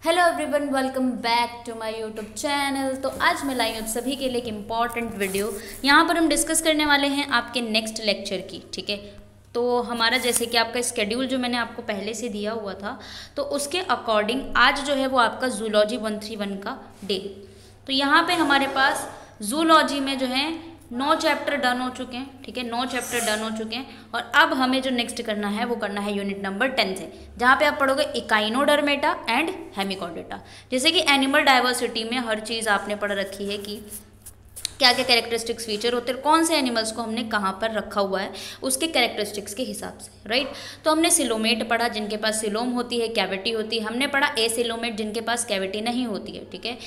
Hello everyone, welcome back to my YouTube channel. तो आज मैं लाई हूँ सभी के लिए एक इम्पॉर्टेंट वीडियो। यहाँ पर हम डिस्कस करने वाले हैं आपके नेक्स्ट लेक्चर की। ठीक है, तो हमारा जैसे कि आपका स्केड्यूल जो मैंने आपको पहले से दिया हुआ था, तो उसके अकॉर्डिंग आज जो है वो आपका जूलॉजी 131 का डे। तो यहाँ पे हमारे पास जूलॉजी में जो है 9 चैप्टर डन हो चुके हैं। ठीक है, 9 चैप्टर डन हो चुके हैं और अब हमें जो नेक्स्ट करना है वो करना है यूनिट नंबर 10 से, जहाँ पे आप पढ़ोगे इकाइनोडर्मेटा एंड हेमिकॉर्डेटा। जैसे कि एनिमल डाइवर्सिटी में हर चीज़ आपने पढ़ रखी है कि क्या क्या कैरेक्टरिस्टिक्स फीचर होते हैं, कौन से एनिमल्स को हमने कहाँ पर रखा हुआ है उसके कैरेक्टरिस्टिक्स के हिसाब से, राइट। तो हमने सिलोमेट पढ़ा जिनके पास सिलोम होती है, कैविटी होती है। हमने पढ़ा एसिलोमेट जिनके पास कैविटी नहीं होती है। ठीक है,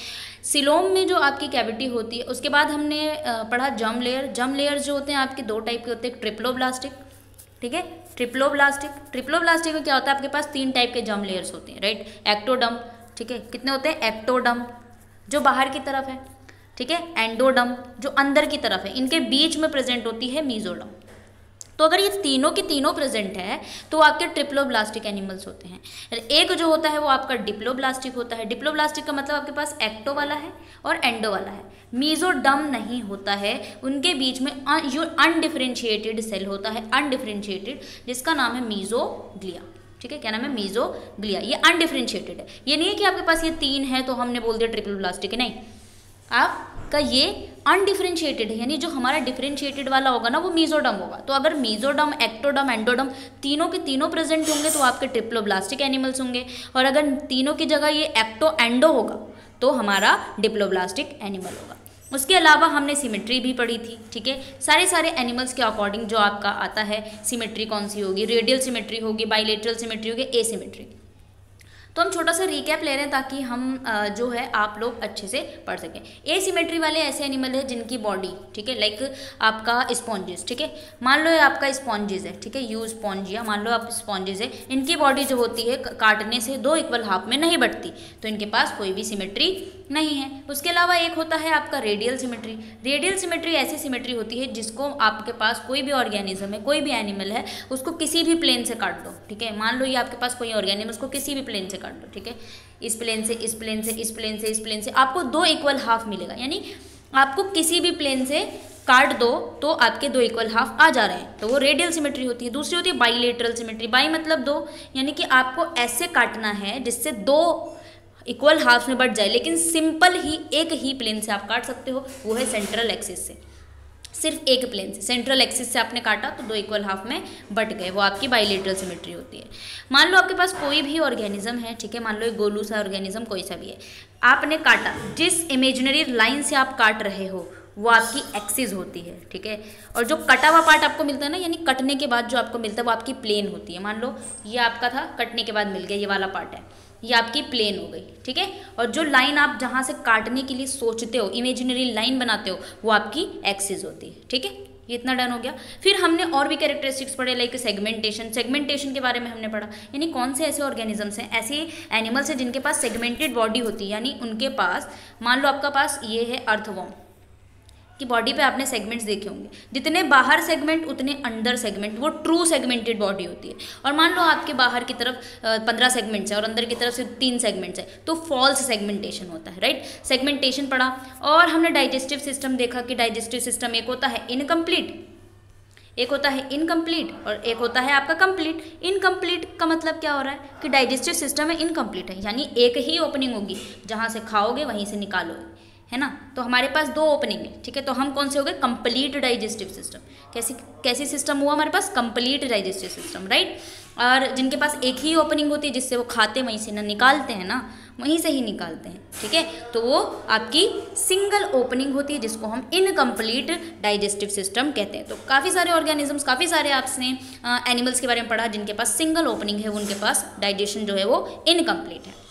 सिलोम में जो आपकी कैविटी होती है। उसके बाद हमने पढ़ा जर्म लेयर। जर्म लेयर जो होते हैं आपके दो टाइप के होते हैं, ट्रिप्लोब्लास्टिक, ठीक है, ट्रिप्लोब्लास्टिक में क्या होता है, आपके पास 3 टाइप के जर्म लेयर्स होते हैं, राइट। एक्टोडम, ठीक है, कितने होते हैं, एक्टोडम जो बाहर की तरफ है, ठीक है, एंडोडम जो अंदर की तरफ है, इनके बीच में प्रेजेंट होती है मीजोडम। तो अगर ये तीनों की तीनों प्रेजेंट है तो आपके ट्रिप्लोब्लास्टिक एनिमल्स होते हैं। एक जो होता है वो आपका डिप्लोब्लास्टिक होता है। डिप्लोब्लास्टिक का मतलब आपके पास एक्टो वाला है और एंडो वाला है, मीजोडम नहीं होता है। उनके बीच में जो अनडिफरेंशिएटेड सेल होता है, अनडिफरेंशिएटेड, जिसका नाम है मीजोग्लिया। ठीक है, क्या नाम है, मीजोग्लिया। ये अनडिफरेंशिएटेड है, ये नहीं है कि आपके पास ये 3 है तो हमने बोल दिया ट्रिप्लोब्लास्टिक है, नहीं, आपका ये अनडिफरेंशिएटेड है, यानी जो हमारा डिफरेंशिएटेड वाला होगा ना वो मीजोडम होगा। तो अगर मीजोडम, एक्टोडम, एंडोडम तीनों के तीनों प्रेजेंट होंगे तो आपके ट्रिप्लोब्लास्टिक एनिमल्स होंगे, और अगर तीनों की जगह ये एक्टो एंडो होगा तो हमारा डिप्लोब्लास्टिक एनिमल होगा। उसके अलावा हमने सिमेट्री भी पढ़ी थी। ठीक है, सारे एनिमल्स के अकॉर्डिंग जो आपका आता है सिमेट्री कौन सी होगी, रेडियल सिमेट्री होगी, बाइलेटरल सिमेट्री होगी, एसिमेट्री। तो हम छोटा सा रिकैप ले रहे हैं ताकि हम जो है आप लोग अच्छे से पढ़ सकें। एसिमेट्री वाले ऐसे एनिमल है जिनकी बॉडी, ठीक है, लाइक आपका स्पॉन्जेस। ठीक है, मान लो ये आपका स्पॉन्जेस है, ठीक है, यू स्पॉन्जिया, मान लो आप स्पॉन्जेस है। इनकी बॉडी जो होती है काटने से 2 इक्वल हाफ में नहीं बढ़ती, तो इनके पास कोई भी सिमेट्री नहीं है। उसके अलावा एक होता है आपका रेडियल सिमेट्री। रेडियल सिमेट्री ऐसी सिमेट्री होती है जिसको आपके पास कोई भी ऑर्गेनिज्म है, कोई भी एनिमल है, उसको किसी भी प्लेन से काट दो। ठीक है, मान लो ये आपके पास कोई ऑर्गेनिज्म, उसको किसी भी प्लेन से काट दो, ठीक है, इस प्लेन से, इस प्लेन से, इस प्लेन से, इस प्लेन से, आपको 2 इक्वल हाफ मिलेगा। यानी आपको किसी भी प्लेन से काट दो तो आपके 2 इक्वल हाफ आ जा रहे हैं, तो वो रेडियल सिमेट्री होती है। दूसरी होती है बाइलेटरल सिमेट्री। बाई मतलब 2, यानी कि आपको ऐसे काटना है जिससे 2 इक्वल हाफ में बढ़ जाए, लेकिन सिंपल ही एक ही प्लेन से आप काट सकते हो, वो है सेंट्रल एक्सिस से। सिर्फ एक प्लेन से, सेंट्रल एक्सिस से आपने काटा तो 2 इक्वल हाफ में बट गए, वो आपकी बाइलेटरल सिमेट्री होती है। मान लो आपके पास कोई भी ऑर्गेनिज्म है, ठीक है, मान लो एक गोलू सा ऑर्गेनिज्म कोई सा भी है, आपने काटा, जिस इमेजिनरी लाइन से आप काट रहे हो वो आपकी एक्सिस होती है। ठीक है, और जो कटा हुआ पार्ट आपको मिलता है ना, यानी कटने के बाद जो आपको मिलता है वो आपकी प्लेन होती है। मान लो ये आपका था, कटने के बाद मिल गया, ये वाला पार्ट है, ये आपकी प्लेन हो गई। ठीक है, और जो लाइन आप जहाँ से काटने के लिए सोचते हो, इमेजिनरी लाइन बनाते हो, वो आपकी एक्सिस होती है। ठीक है, ये इतना डन हो गया। फिर हमने और भी कैरेक्टरिस्टिक्स पढ़े, लाइक सेगमेंटेशन। सेगमेंटेशन के बारे में हमने पढ़ा, यानी कौन से ऐसे ऑर्गेनिजम्स हैं, ऐसे एनिमल्स हैं जिनके पास सेगमेंटेड बॉडी होती है, यानी उनके पास, मान लो आपका पास ये है अर्थवॉर्म की बॉडी पे आपने सेगमेंट्स देखे होंगे, जितने बाहर सेगमेंट उतने अंदर सेगमेंट, वो ट्रू सेगमेंटेड बॉडी होती है। और मान लो आपके बाहर की तरफ 15 सेगमेंट्स है और अंदर की तरफ से 3 सेगमेंट्स है, तो फॉल्स सेगमेंटेशन होता है, राइट। सेगमेंटेशन पढ़ा। और हमने डाइजेस्टिव सिस्टम देखा कि डाइजेस्टिव सिस्टम एक होता है इनकम्प्लीट, एक होता है इनकम्प्लीट और एक होता है आपका कंप्लीट। इनकम्प्लीट का मतलब क्या हो रहा है कि डाइजेस्टिव सिस्टम है इनकम्प्लीट है, यानी एक ही ओपनिंग होगी, जहाँ से खाओगे वहीं से निकालोगे, है ना। तो हमारे पास 2 ओपनिंग है, ठीक है, तो हम कौन से हो गए, कंप्लीट डाइजेस्टिव सिस्टम। कैसी सिस्टम हुआ हमारे पास, कंप्लीट डाइजेस्टिव सिस्टम, राइट। और जिनके पास एक ही ओपनिंग होती है जिससे वो खाते वहीं से ना निकालते हैं ना, वहीं से ही निकालते हैं, ठीक है, तो वो आपकी सिंगल ओपनिंग होती है जिसको हम इनकम्प्लीट डाइजेस्टिव सिस्टम कहते हैं। तो काफ़ी सारे ऑर्गेनिजम्स, काफ़ी सारे आपने एनिमल्स के बारे में पढ़ा जिनके पास सिंगल ओपनिंग है, उनके पास डाइजेशन जो है वो इनकम्प्लीट है।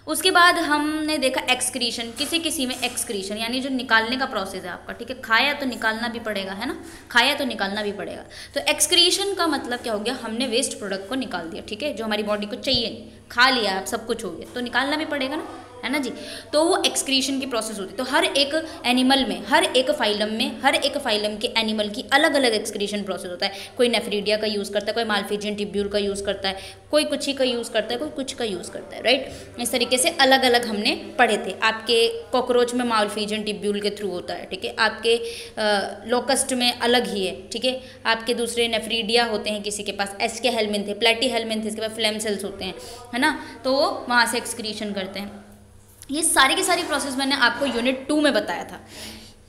उसके बाद हमने देखा एक्सक्रीशन। किसी में एक्सक्रीशन यानी जो निकालने का प्रोसेस है आपका, ठीक है, खाया तो निकालना भी पड़ेगा, है ना, खाया तो निकालना भी पड़ेगा। तो एक्सक्रीशन का मतलब क्या हो गया, हमने वेस्ट प्रोडक्ट को निकाल दिया, ठीक है, जो हमारी बॉडी को चाहिए, खा लिया, आप सब कुछ हो गया तो निकालना भी पड़ेगा ना, है ना जी। तो वो एक्सक्रीशन की प्रोसेस होती है। तो हर एक एनिमल में, हर एक फाइलम के एनिमल की अलग अलग एक्सक्रीशन प्रोसेस होता है। कोई नेफ्रीडिया का यूज़ करता है, कोई माल्फिजियन टिब्यूल का यूज़ करता है, कोई कुछ ही का यूज़ करता है, कोई कुछ का यूज़ करता है, राइट। इस तरीके से अलग अलग हमने पढ़े थे। आपके कॉकरोच में माल्फिजियन टिब्यूल के थ्रू होता है, ठीक है। आपके लोकस्ट में अलग ही है, ठीक है। आपके दूसरे नेफ्रीडिया होते हैं, किसी के पास एस्के हेलमिन थे, प्लेटी हेलमिन थे, इसके पास फ्लेम सेल्स होते हैं, है ना। तो वो वहाँ से एक्सक्रीशन करते हैं। ये सारी की सारी प्रोसेस मैंने आपको यूनिट 2 में बताया था।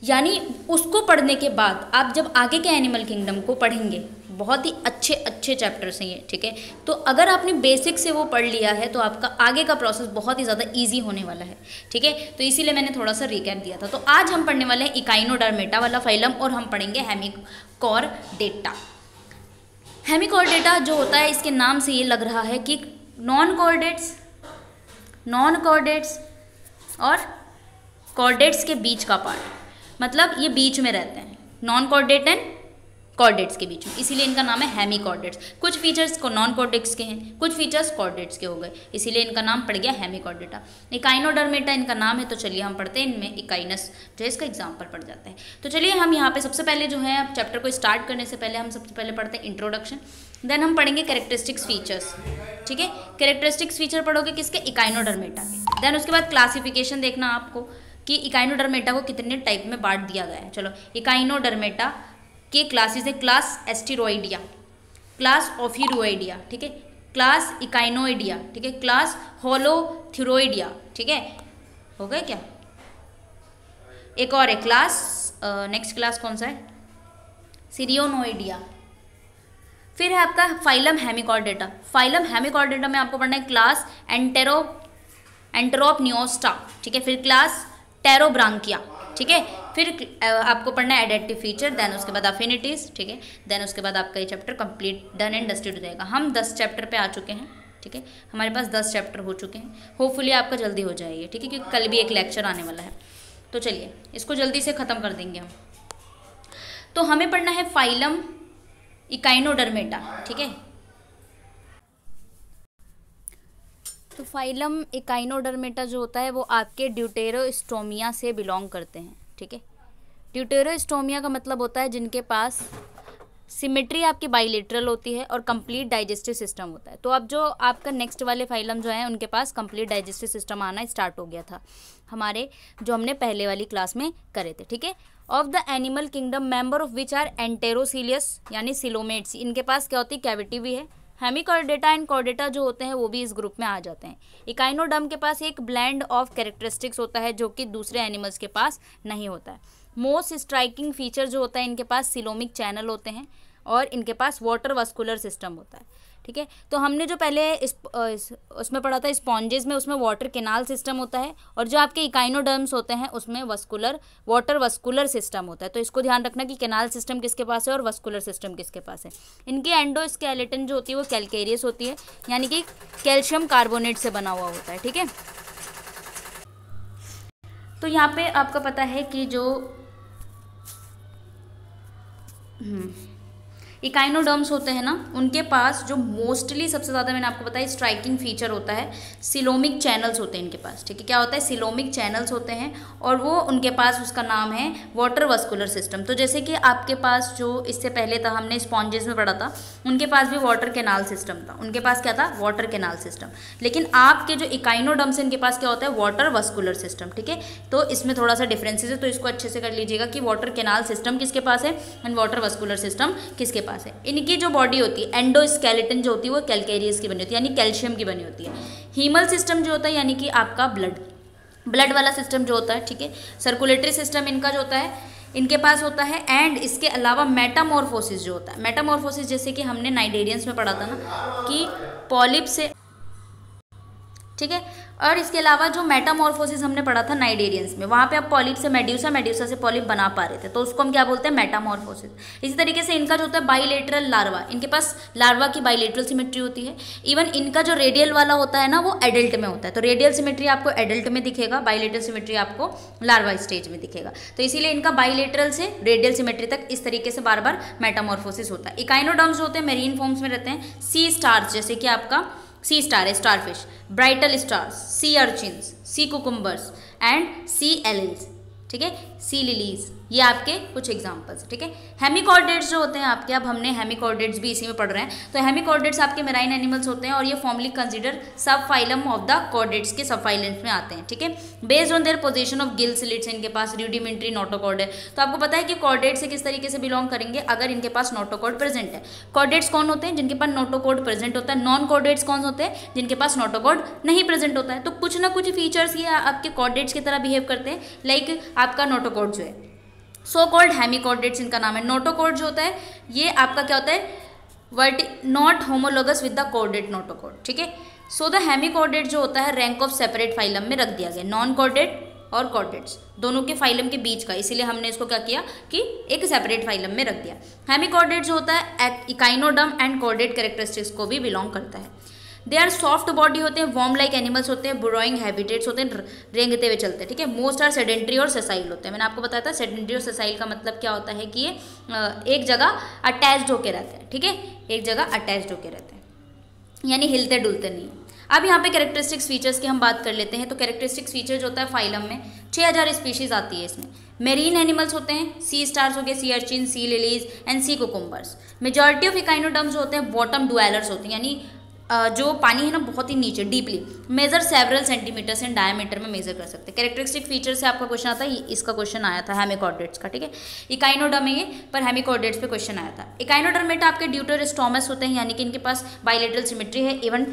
यानी उसको पढ़ने के बाद आप जब आगे के एनिमल किंगडम को पढ़ेंगे, बहुत ही अच्छे अच्छे चैप्टर्स हैं ये, ठीक है। तो अगर आपने बेसिक से वो पढ़ लिया है तो आपका आगे का प्रोसेस बहुत ही ज़्यादा इजी होने वाला है, ठीक है। तो इसीलिए मैंने थोड़ा सा रिकैप दिया था। तो आज हम पढ़ने वाले हैं इकाइनोडर्मेटा वाला फाइलम, और हम पढ़ेंगे हेमिकॉर्डेटा। हेमिकॉर्डेटा जो होता है, इसके नाम से ये लग रहा है कि नॉन कॉर्डेट्स और कॉर्डेट्स के बीच का पार्ट, मतलब ये बीच में रहते हैं, नॉन कॉर्डेट एंड कॉर्डेट्स के बीच में, इसीलिए इनका नाम है हेमिकॉर्डेट्स। कुछ फीचर्स को नॉन कॉर्डेट्स के हैं, कुछ फीचर्स कॉर्डेट्स के हो गए, इसीलिए इनका नाम पड़ गया हेमिकॉर्डेटा। इकाइनोडर्मेटा इनका नाम है। तो चलिए हम पढ़ते हैं इनमें इकाइनस, जो है इसका एग्जाम्पल पढ़ जाते हैं। तो चलिए हम यहाँ पे सबसे पहले जो है, अब चैप्टर को स्टार्ट करने से पहले हम सबसे पहले पढ़ते हैं इंट्रोडक्शन, देन हम पढ़ेंगे कैरेक्टरिस्टिक्स फीचर्स, ठीक है। कैरेक्टरिस्टिक्स फीचर पढ़ोगे किसके? इकाइनोडर्मेटा के। देन उसके बाद क्लासिफिकेशन देखना आपको कि इकाइनोडर्मेटा को कितने टाइप में बांट दिया गया है। चलो, इकाइनोडर्मेटा के क्लासेस है, क्लास एस्टेरॉइडिया, क्लास ऑफिरोइडिया, ठीक है, क्लास इकाइनोइडिया, ठीक है, क्लास होलोथिरोइडिया, ठीक है। हो गए क्या? एक और है क्लास, नेक्स्ट क्लास कौन सा है? सिरियोनोइडिया। फिर है आपका फाइलम हेमिकॉर्डेटा। फाइलम हेमिकॉर्डेटा में आपको पढ़ना है क्लास एंटेरोपनियोस्टा, ठीक है। फिर क्लास टेरोब्रांकिया, ठीक है। फिर आपको पढ़ना है एडेप्टिव फीचर, देन उसके बाद अफिनिटीज, ठीक है। देन उसके बाद आपका ये chapter complete done and dusted हो जाएगा। हम 10 चैप्टर पे आ चुके हैं, ठीक है। हमारे पास 10 चैप्टर हो चुके हैं। होपफुली आपका जल्दी हो जाएगी, ठीक है, क्योंकि कल भी एक लेक्चर आने वाला है। तो चलिए इसको जल्दी से ख़त्म कर देंगे हम। तो हमें पढ़ना है फाइलम इकाइनोडर्मेटा, ठीक है। तो फाइलम इकाइनोडर्मेटा जो होता है वो आपके ड्यूटेरोस्टोमिया से बिलोंग करते हैं, ठीक है। ड्यूटेरोस्टोमिया का मतलब होता है जिनके पास सिमेट्री आपकी बाइलेटरल होती है और कंप्लीट डाइजेस्टिव सिस्टम होता है। तो अब जो आपका नेक्स्ट वाले फाइलम जो है उनके पास कंप्लीट डाइजेस्टिव सिस्टम आना स्टार्ट हो गया था हमारे, जो हमने पहले वाली क्लास में करे थे, ठीक है। Of the animal kingdom member of which are enterocoelous यानी सिलोमेट्स, इनके पास क्या होती है? कैविटी भी है। हेमिकॉर्डेटा एंड कॉर्डेटा जो होते हैं वो भी इस ग्रुप में आ जाते हैं। इकाइनोडर्म के पास एक ब्लेंड ऑफ कैरेक्टरिस्टिक्स होता है जो कि दूसरे एनिमल्स के पास नहीं होता है। मोस्ट स्ट्राइकिंग फीचर जो होता है, इनके पास सिलोमिक चैनल होते हैं और इनके पास वाटर वस्कुलर सिस्टम होता है, ठीक है। तो हमने जो पहले उसमें पढ़ा था स्पॉन्जेस में, उसमें वाटर केनाल सिस्टम होता है, और जो आपके इकाइनोडर्म्स होते हैं उसमें वाटर वस्कुलर सिस्टम होता है। तो इसको ध्यान रखना कि केनाल सिस्टम किसके पास है और वस्कुलर सिस्टम किसके पास है। इनकी एंडोस्केलेटन जो होती है वो कैल्केरियस होती है, यानी कि कैल्शियम कार्बोनेट से बना हुआ होता है, ठीक है। तो यहाँ पे आपको पता है कि जो इकाइनोडर्म्स होते हैं ना, उनके पास जो मोस्टली सबसे ज़्यादा मैंने आपको बताया स्ट्राइकिंग फीचर होता है, सिलोमिक चैनल्स होते हैं इनके पास, ठीक है। क्या होता है? सिलोमिक चैनल्स होते हैं, और वो उनके पास उसका नाम है वाटर वस्कुलर सिस्टम। तो जैसे कि आपके पास जो इससे पहले था, हमने स्पॉन्जेस में पढ़ा था, उनके पास भी वाटर केनाल सिस्टम था। उनके पास क्या था? Water canal system. लेकिन आपके जो इकाइनोडर्म्स हैं इनके पास क्या होता है? वाटर वस्कुलर सिस्टम, ठीक है। तो इसमें थोड़ा सा डिफरेंसेस है, तो इसको अच्छे से कर लीजिएगा कि वाटर केनाल सिस्टम किसके पास है एंड वाटर वस्कुलर सिस्टम किसके पास है। इनकी जो बॉडी होती है, एंडोस्केलेटन जो होती है वो कैल्केरियस की बनी होती है, यानी कैल्शियम की बनी होती है। हीमल सिस्टम जो होता है यानी कि आपका ब्लड वाला सिस्टम जो होता है, ठीक है। सर्कुलेटरी सिस्टम इनका जो होता है इनके पास होता है, एंड इसके अलावा मेटामॉर्फोसिस जो होता है, मेटामॉर्फोसिस जैसे कि हमने नाइडेरियंस में पढ़ा था ना कि पॉलिप से, ठीक है। और इसके अलावा जो मेटामॉर्फोसिस हमने पढ़ा था नाइडेरियंस में, वहाँ पे आप पॉलिप से मेड्यूसा, मेड्यूसा से पॉलिप बना पा रहे थे, तो उसको हम क्या बोलते हैं? मेटामॉर्फोसिस। इसी तरीके से इनका जो होता है बाइलेटरल लार्वा, इनके पास लार्वा की बाइलेटरल सिमेट्री होती है। इवन इनका जो रेडियल वाला होता है ना वो एडल्ट में होता है, तो रेडियल सिमेट्री आपको एडल्ट में दिखेगा, बाइलेटरल सिमेट्री आपको लार्वा स्टेज में दिखेगा। तो इसीलिए इनका बाइलेटरल से रेडियल सिमेट्री तक इस तरीके से बार बार मेटामॉर्फोसिस होता है। इकाइनोडर्म्स जो होते हैं मेरीन फॉर्म्स में रहते हैं, सी स्टार्स जैसे कि आपका सी स्टार है starfish, brittle stars, sea urchins, sea cucumbers and sea lilies, ठीक है, सी लिलीज, ये आपके कुछ एग्जांपल्स, ठीक है। हेमिकॉर्डेट्स जो होते हैं आपके, अब हमने हेमिकॉर्डेट्स भी इसी में पढ़ रहे हैं, तो हेमिकॉर्डेट्स आपके मेराइन एनिमल्स होते हैं और ये फॉर्मली कंसिडर सब फाइलम ऑफ द कॉर्डेट्स के सब फाइलम्स में आते हैं, ठीक है। Based on their position of gill slits, इनके पास रूडिमेंट्री नोटोकॉर्ड है। तो आपको पता है कि कॉर्डेट्स से किस तरीके से बिलोंग करेंगे, अगर इनके पास नोटोकॉर्ड प्रेजेंट है। कॉर्डेट्स कौन होते हैं, जिनके पास नोटोकॉर्ड प्रेजेंट होता है। नॉन कॉर्डेट्स कौन होते हैं, जिनके पास नोटोकॉर्ड नहीं प्रेजेंट होता है। तो कुछ ना कुछ फीचर्स ये आपके कॉर्डेट्स की तरह बिहेव करते हैं, लाइक आपका नोटोकॉर्ड जो है, सो कॉल्ड हेमिकॉर्डेट्स इनका नाम है। नोटोकॉर्ड जो होता है ये आपका क्या होता है, not homologous with the chordate notochord, ठीक है। सो द हेमिकॉर्डेट जो होता है रैंक ऑफ सेपरेट फाइलम में रख दिया गया, नॉन कॉर्डेट और कॉर्डेट्स दोनों के फाइलम के बीच का, इसीलिए हमने इसको क्या किया कि एक सेपरेट फाइलम में रख दिया। हेमिकॉर्डेट जो होता है इकाइनोडर्म एंड कॉर्डेट कैरेक्टरिस्टिक्स को भी बिलोंग करता है। दे आर सॉफ्ट बॉडी होते हैं, वॉर्म लाइक एनिमल्स होते हैं, बुरोइंग हैबिटेट्स होते हैं, रेंगते हुए चलते हैं, ठीक है। मोस्ट आर सेडेंट्री और सेसाइल होते हैं। मैंने आपको बताया था सेडेंट्री और सेसाइल का मतलब क्या होता है कि ये एक जगह अटैच्ड होकर रहते हैं, ठीक है, एक जगह अटैच्ड होकर रहते हैं, यानी हिलते डुलते नहीं। अब यहाँ पे कैरेक्टरिस्टिक्स फीचर्स की हम बात कर लेते हैं। तो कैरेक्टरिस्टिक्स फीचर जो होता है फाइलम में 6000 स्पीशीज आती है इसमें। मेरीन एनिमल्स होते हैं, सी स्टार्स हो गए, sea urchin, sea lilies and sea cucumbers. Majority of echinoderms जो होते हैं बॉटम डुएलर्स होते हैं, यानी जो पानी है ना बहुत ही नीचे deeply, measure several centimetres in diameter में मेजर कर सकते हैं। कैरेक्टरिस्टिक फीचर से आपका क्वेश्चन आता है, इसका क्वेश्चन आया था हेमिकॉर्डेट्स का, ठीक है। इकाइनोडर्म है ये, पर हेमिकॉर्डेट्स पे क्वेश्चन आया था। इकाइनोडर्मेटा आपके ड्यूटेरोस्टोमस होते हैं, यानी कि इनके पास बाइलेटरल सिमेट्री है, इवन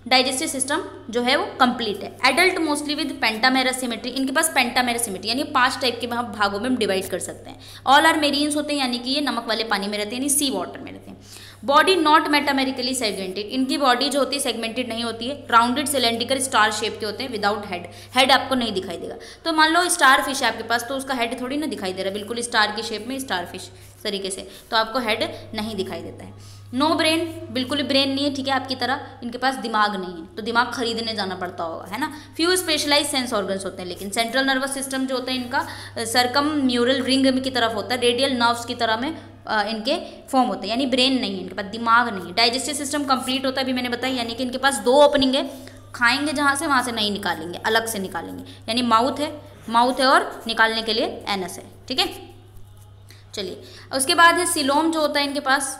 डाइजेस्टिव सिस्टम जो है वो कंप्लीट है। Adult mostly with pentamerous symmetry, इनके पास पेंटामेरस सिमेट्री यानी 5 टाइप के भागों में हम डिवाइड कर सकते हैं। ऑल आर मेरीन्स होते हैं, यानी कि ये नमक वाले पानी में रहते हैं, यानी सी वाटर में रहते हैं। बॉडी नॉट मेटामेरिकली सेगमेंटेड, इनकी बॉडी जो होती है सेगमेंटेड नहीं होती है, राउंडेड सिलेंड्रिकल स्टार शेप के होते हैं विदाउट हेड। हेड आपको नहीं दिखाई देगा। तो मान लो स्टार फिश है आपके पास, तो उसका हेड थोड़ी ना दिखाई दे रहा है, बिल्कुल स्टार की शेप में स्टार फिश तरीके से, तो आपको हेड नहीं दिखाई देता है। नो ब्रेन, बिल्कुल ही ब्रेन नहीं है, ठीक है, आपकी तरह इनके पास दिमाग नहीं है, तो दिमाग खरीदने जाना पड़ता होगा, है ना। फ्यू स्पेशलाइज सेंस ऑर्गन्स होते हैं, लेकिन सेंट्रल नर्वस सिस्टम जो होता है इनका सर्कम म्यूरल रिंग की तरफ होता है, रेडियल नर्व्स की तरह में इनके फॉर्म होते हैं, यानी ब्रेन नहीं है इनके पास, दिमाग नहीं है। डाइजेस्टिव सिस्टम कंप्लीट होता है, अभी मैंने बताया, यानी कि इनके पास 2 ओपनिंग है, खाएंगे जहाँ से वहाँ से नहीं निकालेंगे, अलग से निकालेंगे, यानी माउथ है और निकालने के लिए एनस है, ठीक है। चलिए उसके बाद है सिलोम जो होता है इनके पास।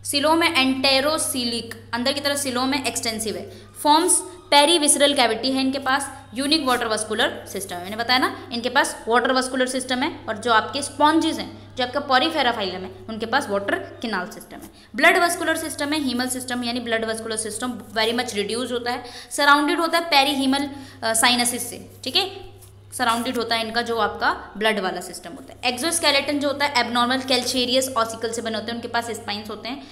सिलोम है एंटेरोसिलिक, अंदर की तरफ सिलोम है, एक्सटेंसिव है। फॉर्म्स पेरीविसरल कैविटी है इनके पास। यूनिक वाटर वस्कुलर सिस्टम है, मैंने बताया ना इनके पास वाटर वस्कुलर सिस्टम है। और जो आपके स्पॉन्जेस हैं, जो आपका पॉरीफेरा फाइलम है, उनके पास वाटर किनाल सिस्टम है। ब्लड वस्कुलर सिस्टम है, हीमल सिस्टम, यानी blood vascular system very much reduce होता है, सराउंडेड होता है पेरीहीमल साइनसिस से, ठीक है, सराउंडेड होता है इनका जो आपका ब्लड वाला सिस्टम होता है। एक्सोस्केलेटन जो होता है एबनॉर्मल कैल्केरियस ऑसिकल से बने होते हैं, उनके पास स्पाइन्स होते हैं।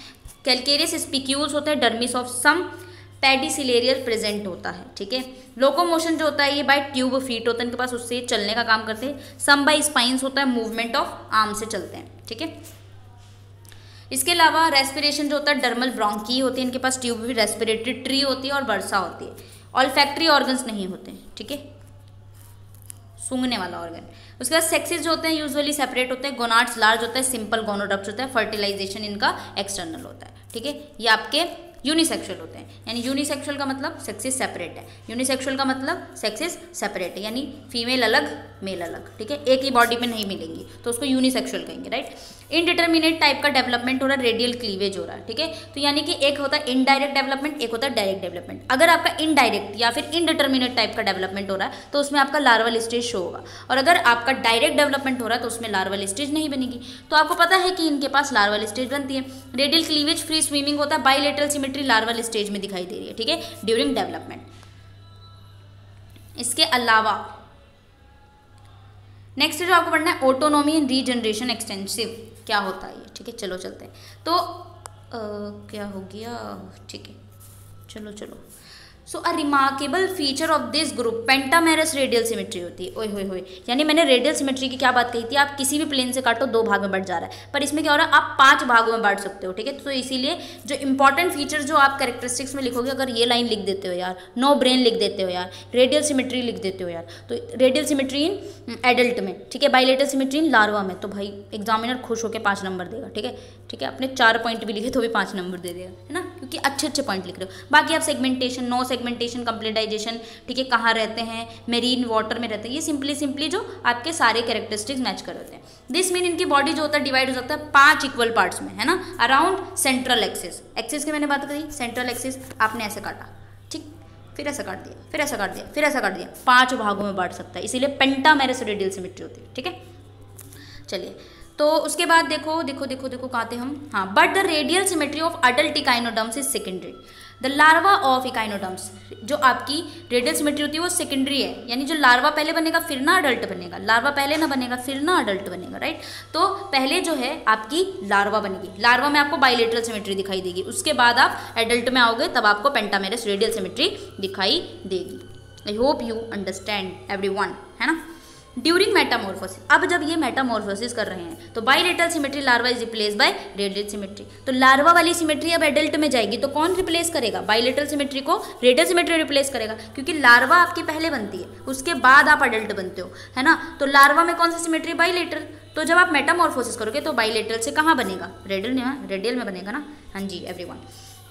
कैल्केरियस स्पिक्यूल्स होते हैं, डर्मिस ऑफ सम पेडिसिलेरियर प्रेजेंट होता है, ठीक है। लोकोमोशन जो होता है ये बाय ट्यूब फीट होता है इनके पास, उससे चलने का काम करते हैं। सम बाय स्पाइन्स होता है, मूवमेंट ऑफ आर्म से चलते हैं, ठीक है। इसके अलावा रेस्पिरेशन जो होता है डर्मल ब्रोंकी होती है इनके पास, ट्यूब भी रेस्पिरेटरी ट्री होती है और वर्सा होती है। ऑल्फैक्टरी ऑर्गन्स नहीं होते हैं, ठीक है, सूंघने वाला ऑर्गन। उसके बाद सेक्सेस जो होते हैं यूजुअली सेपरेट होते हैं। गोनाड्स लार्ज होता है, सिंपल गोनोडक्ट होता है, फर्टिलाइजेशन इनका एक्सटर्नल होता है, ठीक है। ये आपके यूनिसेक्सुअल होते हैं, यानी यूनिसेक्सुअल का मतलब सेक्सेस सेपरेट है, यूनिसेक्सुअल का मतलब सेक्सेस सेपरेट है, यानी फीमेल अलग मेल अलग, ठीक है, एक ही बॉडी में नहीं मिलेंगी, तो उसको यूनिसेक्सुअल कहेंगे, राइट। इनडिटर्मिनेट टाइप का डेवलपमेंट हो रहा है, रेडियल क्लीवेज हो रहा है, ठीक है। तो यानी कि एक होता है इनडायरेक्ट डेवलपमेंट, एक होता है डायरेक्ट डेवलपमेंट। अगर आपका इनडायरेक्ट या फिर इनडिटर्मिनेट टाइप का डेवलपमेंट हो रहा है तो उसमें आपका लार्वल स्टेज शो होगा, और अगर आपका डायरेक्ट डेवलपमेंट हो रहा है तो उसमें लार्वल स्टेज नहीं बनेगी। तो आपको पता है कि इनके पास लार्वल स्टेज बनती है। रेडियल क्लीवेज फ्री स्विमिंग होता है, बाइलेटरल सिमेट्री लार्वल स्टेज में दिखाई दे रही है, ठीक है, ड्यूरिंग डेवलपमेंट। इसके अलावा नेक्स्ट जो आपको पढ़ना है ऑटोनॉमी एंड रीजनरेशन एक्सटेंसिव, क्या होता है ये, ठीक है। चलो चलते हैं, तो क्या हो गया, ठीक है, चलो। So a remarkable feature of this group pentamerous radial symmetry होती है। ओए होए होए, यानी मैंने रेडियल सिमेट्री की क्या बात कही थी, आप किसी भी प्लेन से काटो 2 भाग में बढ़ जा रहा है, पर इसमें क्या हो रहा है, आप 5 भागों में बांट सकते हो, ठीक है। तो इसीलिए जो इंपॉर्टेंट फीचर जो आप कैरेक्टरिस्टिक्स में लिखोगे, अगर ये लाइन लिख देते हो यार, नो ब्रेन लिख देते हो यार, रेडियल सिमेट्री लिख देते हो यार, तो रेडियल सिमेट्री इन एडल्ट में, ठीक है, बाइलेटरल सिमेट्री इन लार्वा में, तो भाई एग्जामिनर खुश होकर 5 नंबर देगा, ठीक है। आपने 4 पॉइंट भी लिखे तो भी 5 नंबर दे देगा, है ना। क्योंकि अच्छे अच्छे पॉइंट लिख रहे हो। बाकी आप सेगमेंटेशन, नो सेगमेंटेशन, कंप्लीटाइजेशन, ठीक है, कहाँ रहते हैं, मेरीन वाटर में रहते हैं, ये सिंपली जो आपके सारे कैरेक्टरिस्टिक्स मैच कर होते हैं। दिस मीन इनकी बॉडी जो होता है डिवाइड हो जाता है 5 इक्वल पार्ट्स में, है ना, अराउंड सेंट्रल एक्सिस। एक्सिस की मैंने बात करी, सेंट्रल एक्सिस आपने ऐसे काटा, ठीक, फिर ऐसा काट दिया, फिर ऐसा काट दिया, फिर ऐसा काट दिया, 5 भागों में बांट सकता है, इसीलिए पेंटामेरस रेडियल सिमेट्री होती है, ठीक है। चलिए, तो उसके बाद देखो कहाँ थे हम, हाँ, but the radial symmetry of adult echinoderms is secondary. The larva of echinoderms, जो आपकी रेडियल सिमेट्री होती है वो सेकेंडरी है, यानी जो लार्वा पहले बनेगा फिर ना अडल्ट बनेगा, लार्वा पहले ना बनेगा फिर ना अडल्ट बनेगा, राइट। तो पहले जो है आपकी लार्वा बनेगी, लार्वा में आपको बाइलेटरल सिमेट्री दिखाई देगी, उसके बाद आप एडल्ट में आओगे तब आपको पेंटामेरस रेडियल सिमेट्री दिखाई देगी। I hope you understand everyone, है ना। ड्यूरिंग मेटामॉर्फोसिस, अब जब ये मेटामॉर्फोसिस कर रहे हैं तो bilateral symmetry larva is replace by radial symmetry. तो लार्वा वाली सिमेट्री अब एडल्ट में जाएगी तो कौन रिप्लेस करेगा, बाइलेटरल सिमेट्री को रेडियल सिमेट्री रिप्लेस करेगा, क्योंकि लार्वा आपकी पहले बनती है उसके बाद आप एडल्ट बनते हो, है ना। तो लार्वा में कौन सी सिमेट्री, बाइलेटरल। तो जब आप मेटामॉर्फोसिस करोगे तो बाइलेटरल से कहाँ बनेगा, रेडियल में बनेगा ना, हाँ जी एवरीवन।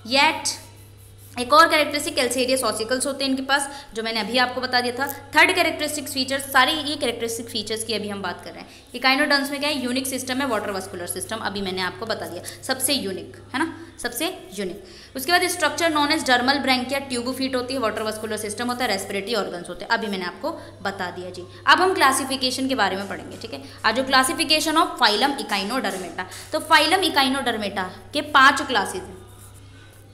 येट एक और कैरेक्टरिस्टिक कैल्सेरियस ऑसिकल्स होते हैं इनके पास, जो मैंने अभी आपको बता दिया था। थर्ड कैरेक्टरिस्टिक फीचर्स, सारे ये कैरेक्टरिस्टिक फीचर्स की अभी हम बात कर रहे हैं। इकाइनोडर्म्स में क्या है, यूनिक सिस्टम है, वाटर वास्कुलर सिस्टम, अभी मैंने आपको बता दिया, सबसे यूनिक, है ना, सबसे यूनिक। उसके बाद structure known as dermal branchiae, tube feet होती है, वाटर वास्कुलर सिस्टम होता है, रेस्पिरेटरी ऑर्गन्स होते हैं, अभी मैंने आपको बता दिया जी। अब हम क्लासिफिकेशन के बारे में पढ़ेंगे, ठीक है। आज जो क्लासिफिकेशन ऑफ फाइलम इकाइनोडर्मेटा, तो फाइलम इकाइनोडर्मेटा के 5 क्लासेज हैं,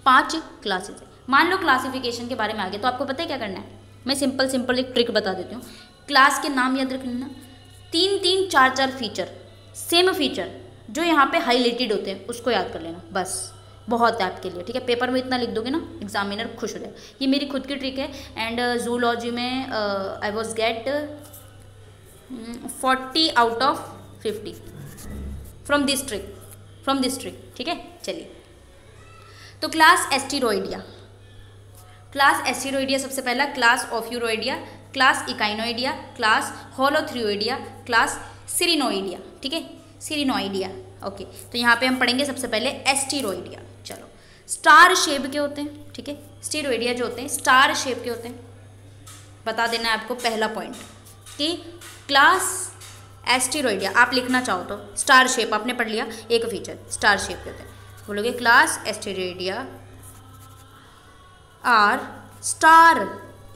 5 क्लासेज है। मान लो क्लासिफिकेशन के बारे में आगे, तो आपको पता है क्या करना है, मैं सिंपल एक ट्रिक बता देती हूँ। क्लास के नाम याद रख लेना, 3 4 फीचर, सेम फीचर जो यहाँ पे हाईलाइटेड होते हैं उसको याद कर लेना, बस बहुत है आपके लिए, ठीक है। पेपर में इतना लिख दोगे ना एग्जामिनर खुश हो जाए। ये मेरी खुद की ट्रिक है, एंड जूलॉजी में I was gate 40 out of 50 from this trick, ठीक है। चलिए, तो क्लास एस्टेरॉइडिया, क्लास एस्टेरॉइडिया सबसे पहला, क्लास ऑफ्यूरोइडिया, क्लास इकाइनोइडिया, क्लास होलोथ्रियोइडिया, क्लास सिरिनोइडिया, ठीक है, सिरिनोइडिया, ओके। तो यहाँ पे हम पढ़ेंगे सबसे पहले एस्टेरॉइडिया। चलो, स्टार शेप के होते हैं, ठीक है, स्टेरॉइडिया जो होते हैं स्टार शेप के होते हैं। बता देना है आपको पहला पॉइंट कि क्लास एस्टेरॉइडिया आप लिखना चाहो तो स्टार शेप आपने पढ़ लिया, एक फीचर स्टार शेप के होते हैं, बोलोगे class Asteroidea are star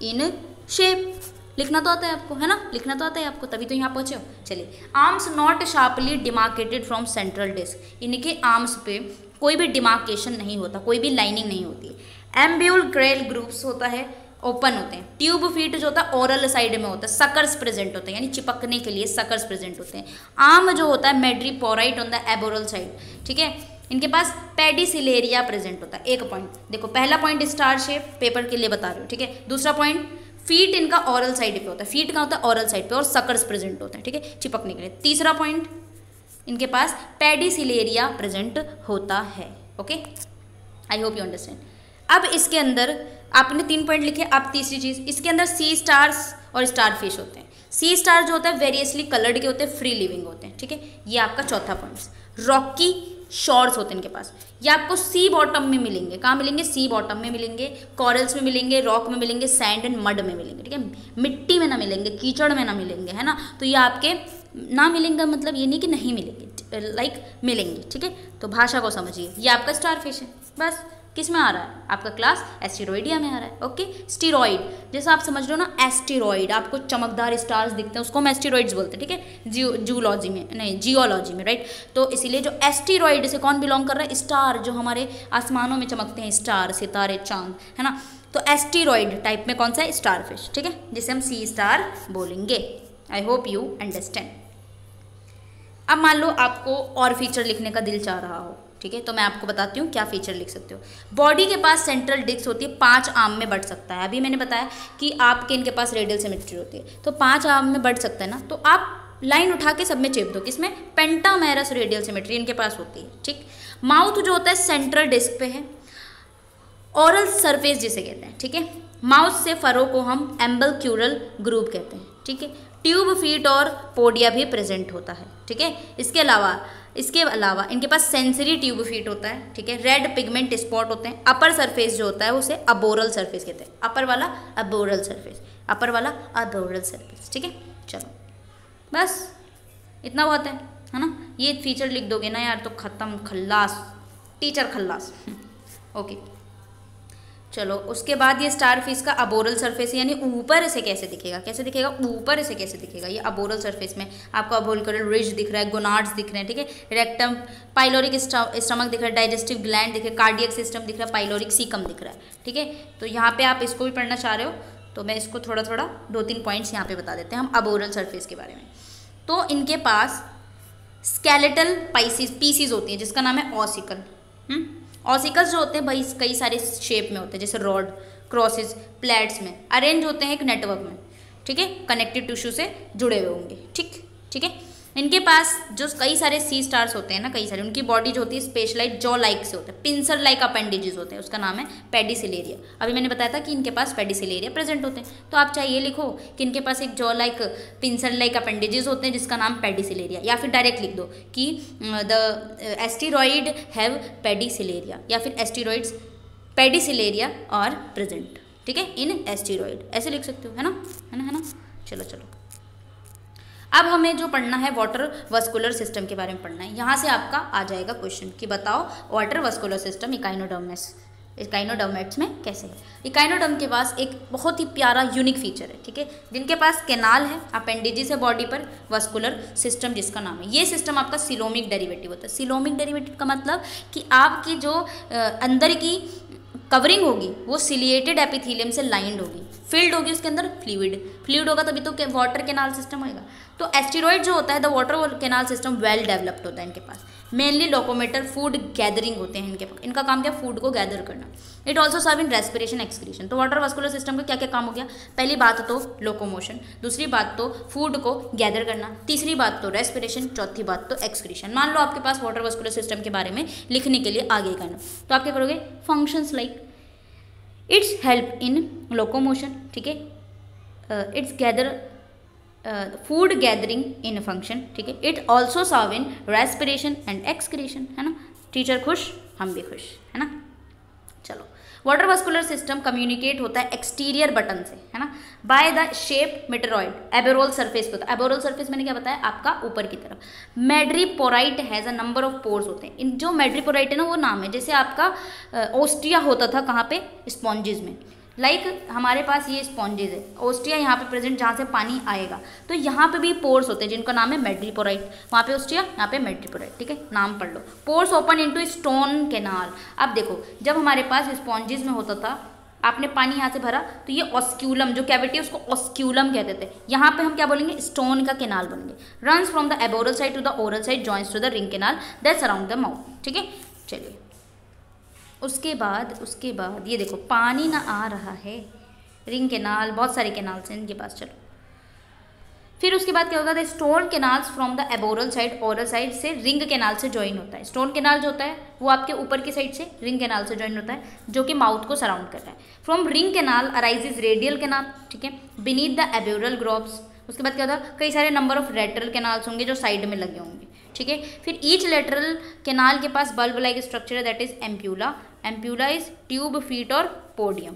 in shape, लिखना तो आता है आपको, है ना, लिखना तो आता है आपको, तभी तो यहाँ पहुँचे हो। चलिए, arms not sharply demarcated from central disc, इनके आर्म्स पे कोई भी डिमार्केशन नहीं होता, कोई भी लाइनिंग नहीं होती है। एम्ब्यूल ग्रेल ग्रुप्स होता है, ओपन होते हैं। ट्यूब फीट जो होता है ओरल साइड में होता है, सकर्स प्रेजेंट होते हैं, यानी चिपकने के लिए सकर्स प्रेजेंट होते हैं। आर्म जो होता है मेड्रीपोराइट होता है एबोरल साइड, ठीक है। इनके पास पेडिसिलेरिया प्रेजेंट होता है। एक पॉइंट देखो, पहला पॉइंट स्टार शेप, पेपर के लिए बता रहे हो, ठीक है। दूसरा पॉइंट, फीट इनका ओरल साइड पे होता है, फीट का होता है ओरल साइड पे, और सकर्स प्रेजेंट होते हैं, ठीक है, चिपकने के लिए। तीसरा पॉइंट, इनके पास पेडिसिलेरिया प्रेजेंट होता है, okay. I hope you understand. अब इसके अंदर आपने 3 पॉइंट लिखे, अब तीसरी चीज़, इसके अंदर सी स्टार्स और स्टार फिश होते हैं। सी स्टार जो होता है वेरियसली कलर्ड के होते हैं, फ्री लिविंग होते हैं, ठीक है, ये आपका चौथा पॉइंट। रॉकी शॉर्ट्स होते हैं इनके पास, ये आपको सी बॉटम में मिलेंगे। कहाँ मिलेंगे, सी बॉटम में मिलेंगे, कॉरल्स में मिलेंगे, रॉक में मिलेंगे, सैंड एंड मड में मिलेंगे, ठीक है, मिट्टी में ना मिलेंगे, कीचड़ में ना मिलेंगे, है ना। तो ये आपके ना मिलेंगे मतलब ये नहीं कि नहीं मिलेंगे, लाइक मिलेंगे, ठीक है। तो भाषा को समझिए, ये आपका स्टार फिश है, बस। किस में आ रहा है, आपका क्लास एस्टेरॉइडिया में आ रहा है, ओके। स्टीरॉइड, जैसा आप समझ लो ना, एस्टेरॉइड आपको चमकदार स्टार्स दिखते हैं, उसको हम एस्टेरॉइड्स बोलते हैं, ठीक है, जूलॉजी में नहीं, जियोलॉजी में, राइट। तो इसीलिए जो एस्टेरॉइड से कौन बिलोंग कर रहा है, स्टार, जो हमारे आसमानों में चमकते हैं, स्टार, सितारे, चांद, है ना। तो एस्टेरॉइड टाइप में कौन सा है, स्टार फिश, ठीक है, जिसे हम सी स्टार बोलेंगे। I hope you understand. अब मान लो आपको और फीचर लिखने का दिल चाह रहा हो, ठीक है, तो मैं आपको बताती हूँ क्या फीचर लिख सकते हो। बॉडी के पास सेंट्रल डिस्क होती है, 5 आर्म में बढ़ सकता है। अभी मैंने बताया कि आपके इनके पास रेडियल सिमेट्री होती है, तो 5 आर्म में बढ़ सकता है ना, तो आप लाइन उठा के सब में चेप दो, किसमें, पेंटामेरस रेडियल सिमेट्री इनके पास होती है, ठीक। माउथ जो होता है सेंट्रल डिस्क पे है, ओरल सरफेस जिसे कहते हैं, ठीक है। माउथ से फरो को हम एम्बलक्यूरल ग्रुप कहते हैं, ठीक है। ट्यूब फीट और पोडिया भी प्रेजेंट होता है, ठीक है। इसके अलावा इसके अलावा इनके पास सेंसरी ट्यूब फीट होता है, ठीक है। रेड पिगमेंट स्पॉट होते हैं। अपर सरफेस जो होता है उसे अबोरल सरफेस कहते हैं। अपर वाला अबोरल सरफेस, अपर वाला अबोरल सरफेस, ठीक है। चलो बस इतना बहुत है ना। ये फीचर लिख दोगे ना यार तो खत्म, खल्लास, टीचर खल्लास। ओके चलो, उसके बाद ये स्टार फिश का अबोरल सरफेस यानी ऊपर से कैसे दिखेगा, कैसे दिखेगा, ऊपर से कैसे दिखेगा। ये अबोरल सरफेस में आपको अबोल्कुलर रिज दिख रहा है, गोनाड्स दिख रहे हैं, ठीक है। रेक्टम, पाइलोरिक स्टमक दिख रहा है, डाइजेस्टिव ग्लैंड दिख रहा है, कार्डियक सिस्टम दिख रहा है, पाइलोरिक सीकम दिख रहा है, ठीक है। तो यहाँ पे आप इसको भी पढ़ना चाह रहे हो तो मैं इसको थोड़ा थोड़ा 2-3 पॉइंट्स यहाँ पे बता देते हैं हम अबोरल सरफेस के बारे में। तो इनके पास स्केलेटल पीसीज होती हैं जिसका नाम है ऑसिकल। ऑसिकल्स जो होते हैं भाई कई सारे शेप में होते हैं, जैसे रॉड, क्रॉसेस, प्लेट्स में अरेंज होते हैं एक नेटवर्क में, ठीक है। कनेक्टिव टिश्यू से जुड़े हुए होंगे, ठीक है। इनके पास जो कई सारे सी स्टार्स होते हैं ना, कई सारे, उनकी बॉडी जो होती है स्पेशलाइज जॉ लाइक से होता है, पिंसर लाइक अपेंडेजेस होते हैं, उसका नाम है पेडिसिलेरिया। अभी मैंने बताया था कि इनके पास पेडिसिलेरिया प्रेजेंट होते हैं। तो आप चाहे ये लिखो कि इनके पास एक jaw like pincer like appendages होते हैं जिसका नाम पेडिसिलेरिया, या फिर डायरेक्ट लिख दो कि द एस्टेरॉइड हैव पेडिसिलेरिया, या फिर एस्टेरॉइड्स पेडिसिलेरिया आर प्रेजेंट, ठीक है, इन एस्टेरॉइड, ऐसे लिख सकते हो, है ना। चलो अब हमें जो पढ़ना है वाटर वस्कुलर सिस्टम के बारे में पढ़ना है। यहाँ से आपका आ जाएगा क्वेश्चन कि बताओ वाटर वस्कुलर सिस्टम इकाइनोडर्मेट्स में कैसे है। इकाइनोडर्म के पास एक बहुत ही प्यारा यूनिक फीचर है, ठीक है, जिनके पास कैनाल है, अपेंडेजेस है बॉडी पर, वस्कुलर सिस्टम जिसका नाम है। ये सिस्टम आपका सिलोमिक डेरिवेटिव होता है। सिलोमिक डेरिवेटिव का मतलब कि आपकी जो अंदर की कवरिंग होगी वो सिलिएटेड एपिथेलियम से लाइंड होगी, फिल्ड होगी, उसके अंदर फ्लूइड होगा, तभी तो वाटर कैनाल सिस्टम होएगा। तो एस्टेरॉइड जो होता है the water canal system well developed होता है इनके पास। मेनली लोकोमेटर, फूड गैदरिंग होते हैं इनके पास। इनका काम क्या, फूड को गैदर करना। It also serve in respiration excretion. तो वाटर वस्कुलर सिस्टम का क्या क्या काम हो गया, पहली बात तो लोकोमोशन, दूसरी बात तो फूड को गैदर करना, तीसरी बात तो रेस्पिरेशन, चौथी बात तो एक्सक्रीशन। मान लो आपके पास वाटर वस्कुलर सिस्टम के बारे में लिखने के लिए आगे करना, तो आप क्या करोगे, functions like its help in locomotion, ठीक है, its gather food gathering in function, ठीक है, it also serve in respiration and excretion, है ना। टीचर खुश, हम भी खुश, है ना। चलो, वाटर वस्कुलर सिस्टम कम्युनिकेट होता है एक्सटीरियर बटन से, है ना, by the shape madreporite, aboral surface पे होता है। एबोरल सरफेस मैंने क्या बताया आपका ऊपर की तरफ। Madreporite has a number of pores होते हैं। इन जो मेड्रीपोराइट है ना वो नाम है, जैसे आपका ओस्टिया होता था कहाँ पे, स्पॉन्जेस में। लाइक हमारे पास ये स्पॉन्जेस है, ओस्टिया यहाँ पे प्रेजेंट जहाँ से पानी आएगा, तो यहाँ पे भी पोर्स होते हैं जिनका नाम है मेड्रीपोराइट। वहाँ पे ओस्टिया, यहाँ पे मेड्रीपोराइट, ठीक है, नाम पढ़ लो। Pores open into stone canal. अब देखो जब हमारे पास स्पॉन्जेस में होता था, आपने पानी यहाँ से भरा तो ये ऑस्क्यूलम जो कैविटी है उसको ऑस्क्यूलम कहते थे। यहाँ पे हम क्या बोलेंगे, स्टोन का कैनाल बोलेंगे। Runs from the aboral side to the oral side, joins to the ring canal that surround the mouth, ठीक है। चलिए उसके बाद ये देखो पानी ना आ रहा है, रिंग कैनाल, बहुत सारे कैनाल्स हैं इनके पास। चलो फिर उसके बाद क्या होगा, the stone canals from the aboral side, oral side से रिंग कैनाल से ज्वाइन होता है। स्टोन कैनाल जो होता है वो आपके ऊपर की साइड से रिंग कैनाल से ज्वाइन होता है जो कि माउथ को सराउंड करता है। From ring canal arises radial canal, ठीक है, बीनीथ द एबोरल ग्रोव्स। उसके बाद क्या होता है, कई सारे नंबर ऑफ लेटरल कैनाल्स होंगे जो साइड में लगे होंगे, ठीक है। फिर ईच लेटरल कैनाल के पास बल्ब लाइक स्ट्रक्चर है that is ampulla. Ampulla is tube, feet और पोडियम।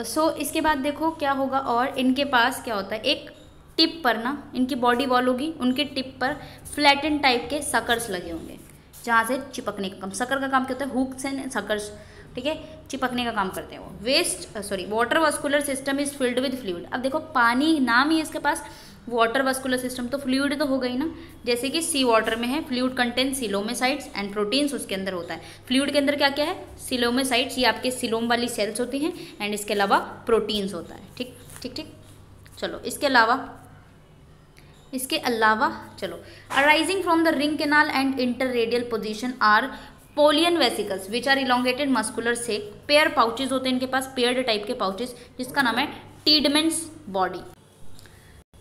सो इसके बाद देखो क्या होगा, और इनके पास क्या होता है, एक टिप पर ना इनकी बॉडी वॉल होगी, उनके टिप पर फ्लैटन टाइप के सकर्स लगे होंगे जहाँ से चिपकने का काम। सकर का काम क्या होता है, हुक्स एंड सकर्स, ठीक है, चिपकने का काम करते हैं वो। Water vascular system is filled with fluid. अब देखो पानी नाम ही इसके पास वाटर वस्कुलर सिस्टम, तो फ्लूइड तो हो गई ना, जैसे कि सी वाटर में है, फ्लूइड कंटेन सिलोमेसाइट्स एंड प्रोटीन्स उसके अंदर होता है। फ्लूइड के अंदर क्या क्या है, सिलोमेसाइट्स, ये आपके सिलोम वाली सेल्स होती हैं, एंड इसके अलावा प्रोटीन्स होता है, ठीक ठीक ठीक। चलो इसके अलावा चलो, arising from the ring canal and interradial position are Polian vesicles which are elongated muscular sac. Pair pouches होते हैं इनके पास, पेयर्ड टाइप के पाउचेज, जिसका नाम है टीडमेंट्स बॉडी,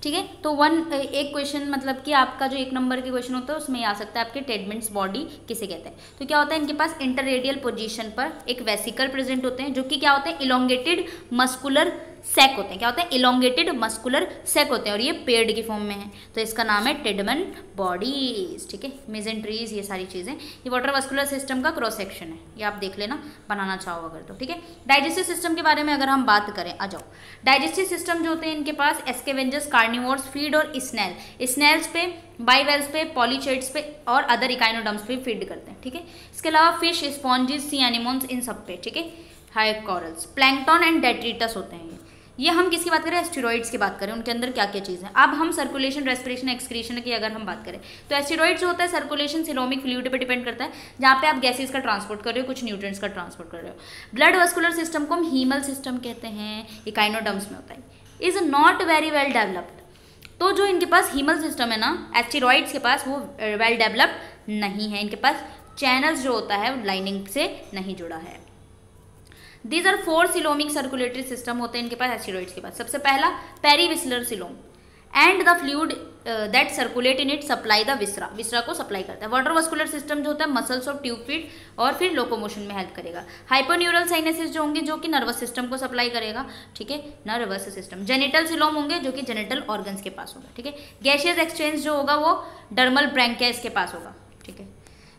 ठीक है। तो एक क्वेश्चन मतलब कि आपका जो 1 नंबर के क्वेश्चन होता है उसमें आ सकता है आपके टेडमेंट्स बॉडी किसे कहते हैं। तो क्या होता है, इनके पास इंटररेडियल पोजीशन पर एक वेसिकल प्रेजेंट होते हैं जो कि क्या होते हैं, इलोंगेटेड मस्कुलर सैक होते हैं। क्या होते हैं? इलोंगेटेड मस्कुलर सैक होते हैं और ये पेड़ की फॉर्म में है, तो इसका नाम है टिडमन बॉडीज। ठीक है, मेसेंट्रीज, ये सारी चीज़ें, ये वाटर मस्कुलर सिस्टम का क्रॉस सेक्शन है, ये आप देख लेना बनाना चाहो अगर तो। ठीक है, डाइजेस्टिव सिस्टम के बारे में अगर हम बात करें, आ जाओ। डाइजेस्टिव सिस्टम जो होते हैं इनके पास एस्केवेंजर्स, कार्निवोर्स, फीड और स्नेल्स पे, बाइवेल्स पे, पॉलीचेट्स पे और अदर इकाइनोडर्म्स पे फीड करते हैं। ठीक है, इसके अलावा फिश, स्पॉन्जिस, सी एनिमोन्स, इन सब पे। ठीक है, high corals, plankton and detritus होते हैं ये हम किसकी बात करें? एस्टेरॉइड्स की बात करें, उनके अंदर क्या क्या चीज़ है। अब हम सर्कुलेशन, रेस्पिरेशन, एक्सक्रीशन की अगर हम बात करें तो एस्टेरॉइड जो होता है सर्कुलेशन सिलोमिक फ्लूइड पे डिपेंड करता है, जहाँ पे आप गैसेस का ट्रांसपोर्ट कर रहे हो, कुछ न्यूट्रिएंट्स का ट्रांसपोर्ट कर रहे हो। ब्लड वस्कुलर सिस्टम को हम हीमल सिस्टम कहते हैं, इकाइनोडर्म्स में होता है, is not very well developed. तो जो इनके पास हीमल सिस्टम है ना एस्टेरॉइड्स के पास, वो वेल डेवलप्ड नहीं है, इनके पास चैनल्स जो होता है लाइनिंग से नहीं जुड़ा है। These are 4 coelomic circulatory system होते हैं इनके पास एस्टेरॉइड्स के पास। सबसे पहला perivisceral coelom and the fluid that circulate in it supply the viscera को सप्लाई करता है। वाटर वस्कुलर सिस्टम जो होता है मसल्स ऑफ ट्यूब फीड और फिर लोकोमोशन में हेल्प करेगा। हाइपोन्यूरल साइनेसिस जो होंगे जो कि नर्वस सिस्टम को सप्लाई करेगा। ठीक है, नर्वस सिस्टम। जेनिटल सिलोम होंगे जो कि जेनिटल ऑर्गन्स के पास होगा। ठीक है, गैशियस एक्सचेंज जो होगा वो डर्मल ब्रैंकिया के पास होगा। ठीक है,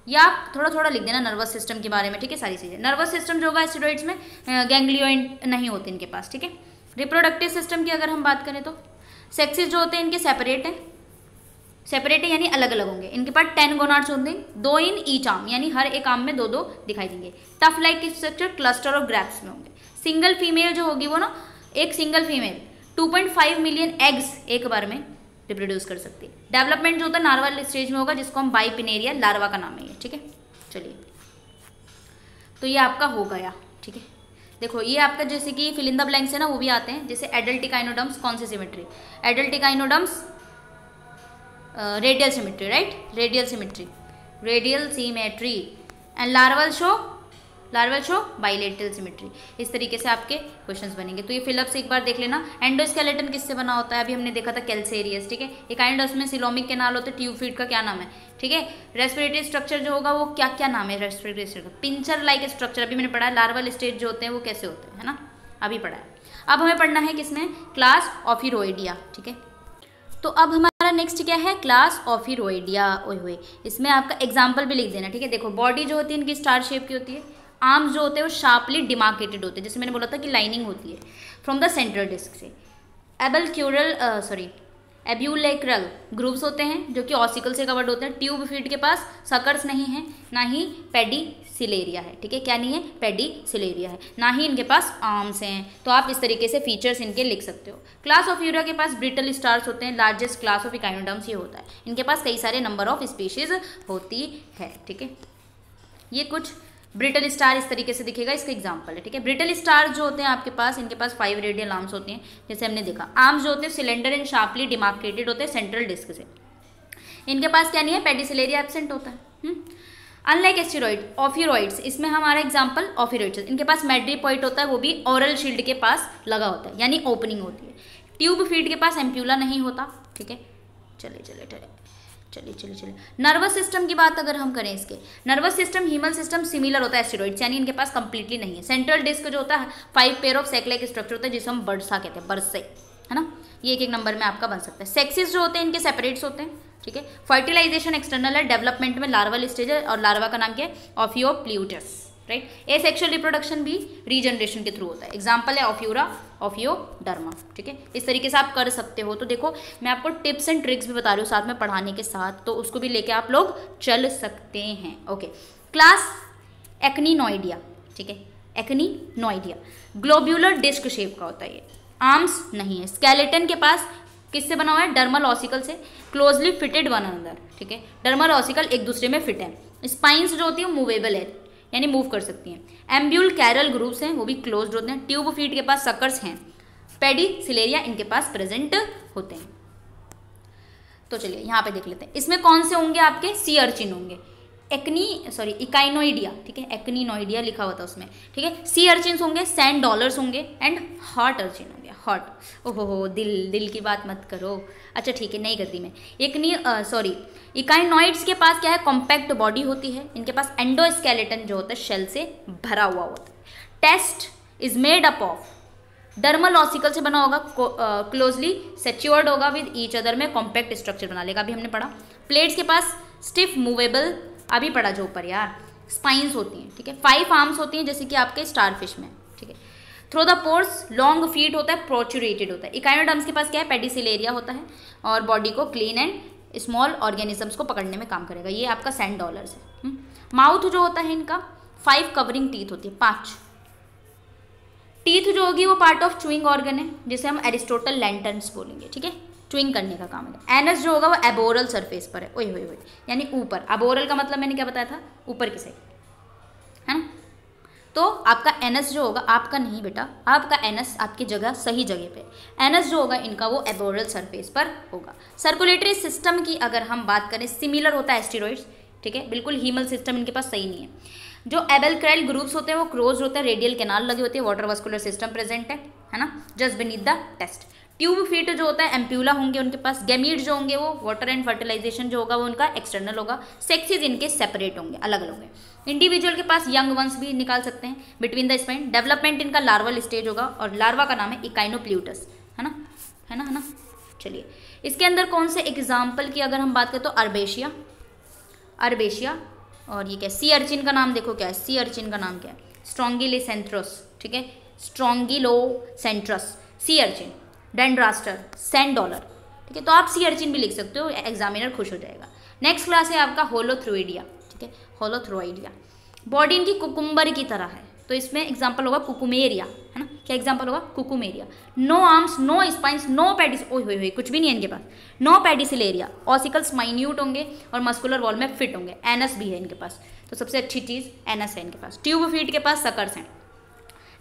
या आप थोड़ा थोड़ा लिख देना नर्वस सिस्टम के बारे में। ठीक है, सारी चीज़ें। नर्वस सिस्टम जो होगा एस्टेरॉइड्स में गैंग्लियोइन नहीं होते इनके पास। ठीक है, रिप्रोडक्टिव सिस्टम की अगर हम बात करें तो सेक्सेस जो होते हैं इनके सेपरेट है यानी अलग अलग होंगे। इनके पास 10 गोनाड्स होंगे, 2 इन ईच आर्म यानी हर एक आर्म में 2 दिखाई देंगे। Tuft like structure cluster of grapes में होंगे। सिंगल फीमेल जो होगी वो ना, एक सिंगल फीमेल 2.5 मिलियन एग्स एक बार में रिप्रोड्यूस कर सकती है। डेवलपमेंट जो होता है नार्वल स्टेज में होगा, जिसको हम बाइपिनेरिया लार्वा का नाम है ये। ठीक है, चलिए तो ये आपका हो गया। ठीक है, देखो ये आपका जैसे कि फिल इन द ब्लैंक्स है ना, वो भी आते हैं। जैसे एडल्ट इकाइनोडर्म्स कौन सी symmetry? Adult echinoderms radial symmetry, right, radial symmetry and larval show bilateral symmetry. इस तरीके से आपके क्वेश्चंस बनेंगे। तो ये फिलअप से एक बार देख लेना। एंडोस्केलेटन किससे बना होता है? अभी हमने देखा था कैल्सेरियस। ठीक है, इकाइनोडर्म्स में सिलोमिक कैनाल होते हैं, ट्यूब फीड का क्या नाम है? ठीक है, रेस्पिरेटरी स्ट्रक्चर जो होगा वो क्या क्या नाम है? Respiratory structure pincer like structure अभी मैंने पढ़ा है। लार्वल स्टेज जो होते हैं वो कैसे होते हैं, है ना, अभी पढ़ा है। अब हमें पढ़ना है किसमें? क्लास ऑफिरोइडिया। ठीक है, तो अब हमारा नेक्स्ट क्या है? क्लास ऑफिरोइडिया। ओए इसमें आपका एग्जाम्पल भी लिख देना। ठीक है, देखो बॉडी जो होती है इनकी स्टार शेप की होती है। आर्म्स जो होते हैं वो शार्पली डिमार्केटेड होते हैं, जैसे मैंने बोला था कि लाइनिंग होती है फ्रॉम द सेंट्रल डिस्क से। एब्यूलेक्रल ग्रूव्स होते हैं जो कि ऑसिकल से कवर्ड होते हैं। ट्यूब फीड के पास सकर्स नहीं है, ना ही पेडिसिलेरिया है। ठीक है, क्या नहीं है? पेडिसिलेरिया है, ना ही इनके पास आर्म्स हैं। तो आप इस तरीके से फीचर्स इनके लिख सकते हो। क्लास ऑफ यूरिया के पास ब्रिटल स्टार्स होते हैं। लार्जेस्ट क्लास ऑफ इकाइनोडर्म्स ये होता है। इनके पास कई सारे नंबर ऑफ स्पीशीज होती है। ठीक है, ये कुछ ब्रिटल स्टार इस तरीके से दिखेगा, इसका एग्जांपल है। ठीक है, ब्रिटल स्टार जो होते हैं आपके पास, इनके पास 5 रेडियल आर्म्स होती हैं, जैसे हमने देखा। आर्म्स जो होते हैं सिलेंडर एंड शार्पली डिमार्केटेड होते हैं सेंट्रल डिस्क से। इनके पास क्या नहीं है? पेडिसिलेरिया एब्सेंट होता है। अनलाइक एस्टेरॉइड, ऑफिरोइड्स, इसमें हमारा एग्जाम्पल ऑफिरोइड्स। इनके पास मेड्रीपॉइट होता है, वो भी ओरल शील्ड के पास लगा होता है, यानी ओपनिंग होती है। ट्यूब फीड के पास एम्प्यूला नहीं होता। ठीक है, चलिए नर्वस सिस्टम की बात अगर हम करें, इसके nervous system haemal system similar होता है एस्टेरॉइड्स, यानी इनके पास कंप्लीटली नहीं है। सेंट्रल डिस्क जो होता है 5 pair of sac like structure होता है, जिसे हम बर्सा कहते हैं, बर्से, है ना। ये एक नंबर में आपका बन सकता है। सेक्सेस जो होते हैं इनके सेपरेट्स होते हैं। ठीक है, फर्टिलाइजेशन एक्सटर्नल है, डेवलपमेंट में लार्वल स्टेज है, और लार्वा का नाम क्या है? ऑफियोप्ल्यूटस, राइट। एसेक्सुअल रिप्रोडक्शन भी रीजनरेशन के थ्रू होता है। एग्जाम्पल है ऑफियोरा, ऑफियोडर्मा। ठीक है, इस तरीके से आप कर सकते हो। तो देखो मैं आपको टिप्स एंड ट्रिक्स भी बता रही हूँ साथ में पढ़ाने के साथ, तो उसको भी लेके आप लोग चल सकते हैं। Okay, class Echinoidea. ठीक है, एक्निनोइडिया ग्लोब्यूलर डिस्क शेप का होता है। ये आर्म्स नहीं है। स्केलेटन के पास किससे बना हुआ है? डर्मल ऑसिकल से, क्लोजली फिटेड वन अनदर। ठीक है, डर्मल ऑसिकल एक दूसरे में फिट है। स्पाइंस जो होती है मूवेबल है, यानी मूव कर सकती हैं। एम्ब्यूल कैरल ग्रूव्स हैं, वो भी क्लोज्ड होते हैं। ट्यूब फीड के पास सकर्स हैं। पेडिसिलेरिया इनके पास प्रेजेंट होते हैं। तो चलिए यहाँ पे देख लेते हैं, इसमें कौन से होंगे आपके? सी अर्चिन होंगे। इकाइनोइडिया। ठीक है, एक्निनोइडिया लिखा हुआ था उसमें। ठीक है, सी अर्चिन्स होंगे, सैंड डॉलर्स होंगे एंड हॉट अर्चिन होंगे। हॉट, ओहो दिल की बात मत करो। अच्छा ठीक है, नहीं करती मैं। इकाइनोइड्स के पास क्या है? कॉम्पैक्ट बॉडी होती है। इनके पास एंडोस्केलेटन जो होता है शेल से भरा हुआ होता है। Test is made up of dermal ossicle से बना होगा, क्लोजली सेच्योर्ड होगा विद ईच अदर में कॉम्पैक्ट स्ट्रक्चर बना लेगा, अभी हमने पढ़ा। प्लेट्स के पास स्टिफ मूवेबल, अभी पढ़ा जो ऊपर यार, स्पाइंस होती हैं, ठीक है। 5 आर्म्स होती हैं जैसे कि आपके स्टारफिश में, ठीक है। Through the pores long feet होता है, प्रोचुरेटेड होता है। इकाइनोडर्म्स के पास क्या है, पेडिसिलेरिया होता है और बॉडी को क्लीन एंड स्मॉल ऑर्गेनिजम्स को पकड़ने में काम करेगा। ये आपका सैंड डॉलर्स है। माउथ जो होता है इनका 5 कवरिंग टीथ होती है, 5 टीथ जो होगी वो पार्ट ऑफ चुइंग ऑर्गन है, जिसे हम एरिस्टोटल लैंटर्न्स बोलेंगे, ठीक है। चुइंग करने का काम है। एनस जो होगा वो एबोरल सरफेस पर है, ओए होए होए, यानी ऊपर। एबोरल का मतलब मैंने क्या बताया था, ऊपर की साइड, है ना। तो आपका एनस जो होगा, आपका नहीं बेटा, आपका एनस आपकी जगह सही जगह पे, एनस जो होगा इनका वो एबोरल सरफेस पर होगा। सर्कुलेटरी सिस्टम की अगर हम बात करें, सिमिलर होता है एस्टेरॉइड्स, ठीक है, बिल्कुल हीमल सिस्टम इनके पास सही नहीं है। जो एबेलक्राइल ग्रुप्स होते हैं वो क्लोज होते हैं, रेडियल कैनाल लगे होते हैं, वाटर वास्कुलर सिस्टम प्रेजेंट है ना, just beneath the test. Tube feet जो होता है एम्प्यूला होंगे उनके पास। गैमीट जो होंगे वो वाटर एंड फर्टिलाइजेशन जो होगा वो उनका एक्सटर्नल होगा। सेक्सेस इनके सेपरेट होंगे, अलग अलग होंगे। इंडिविजुअल के पास यंग वंस भी निकाल सकते हैं बिटवीन द स्पाइन। डेवलपमेंट इनका लार्वल स्टेज होगा और लार्वा का नाम है इकाइनोप्ल्यूटस, है ना, है ना, है ना। चलिए इसके अंदर कौन से एग्जाम्पल की अगर हम बात करें तो अर्बेशिया, अर्बेशिया, और ये क्या, सी अर्चिन का नाम देखो क्या है, सी अर्चिन का नाम क्या है, स्ट्रोंगिलोसेंथ्रस, ठीक है, स्ट्रोंगिलोसेंथ्रस, सी अर्चिन। डेंड्रास्टर, सैंड डॉलर, ठीक है, तो आप सी अर्चिन भी लिख सकते हो, एग्जामिनर खुश हो जाएगा। नेक्स्ट क्लास है आपका होलोथ्रोइडिया, ठीक है, होलोथ्रोइडिया। बॉडी इनकी कुकुम्बर की तरह है, तो इसमें एग्जाम्पल होगा कुकुमेरिया, है ना, क्या एग्जाम्पल होगा, Cucumaria. No arms, no spines, no podia, ओए होए होए, कुछ भी नहीं है इनके पास। नो पेडिसिलेरिया, ऑसिकल्स माइन्यूट होंगे और मस्कुलर वॉल में फिट होंगे। एनस भी है इनके पास, तो सबसे अच्छी चीज़ एनस है इनके पास। ट्यूब फीट के पास सकर्स हैं।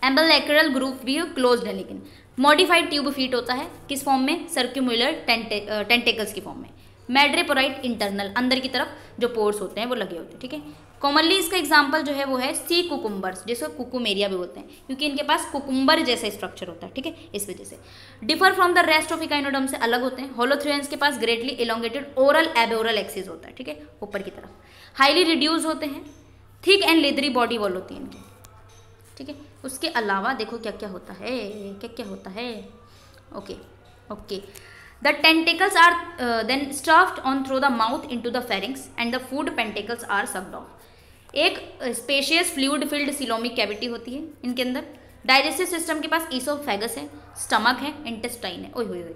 एम्बेलैक्रल ग्रुप भी क्लोज्ड है, लेकिन मॉडिफाइड ट्यूब फीट होता है किस फॉर्म में, सर्क्यूमुलर टेंटेकल्स की फॉर्म में। मैड्रेपोराइट इंटरनल, अंदर की तरफ जो पोर्स होते हैं वो लगे होते हैं, ठीक है। कॉमनली इसका एग्जांपल जो है वो है सी कुकुम्बर्स, जिसको कुकुमेरिया भी बोलते हैं, क्योंकि इनके पास कुकुम्बर जैसा स्ट्रक्चर होता है, ठीक है, इस वजह से। Differ from the rest of echinoderm से अलग होते हैं। होलोथ्रियंस के पास greatly elongated oral aboral axis होता है, ठीक है, ऊपर की तरफ। हाईली रिड्यूस होते हैं, thick and leathery body wall होती है इनकी, ठीक है। उसके अलावा देखो क्या क्या होता है, क्या क्या होता है, okay okay. The tentacles are then stuffed on through the mouth into the pharynx and the food pentacles are sucked off. एक spacious fluid filled coelomic cavity होती है इनके अंदर। डाइजेस्टिव सिस्टम के पास ईसोफेगस है, स्टमक है, इंटेस्टाइन है। ओए होए होए,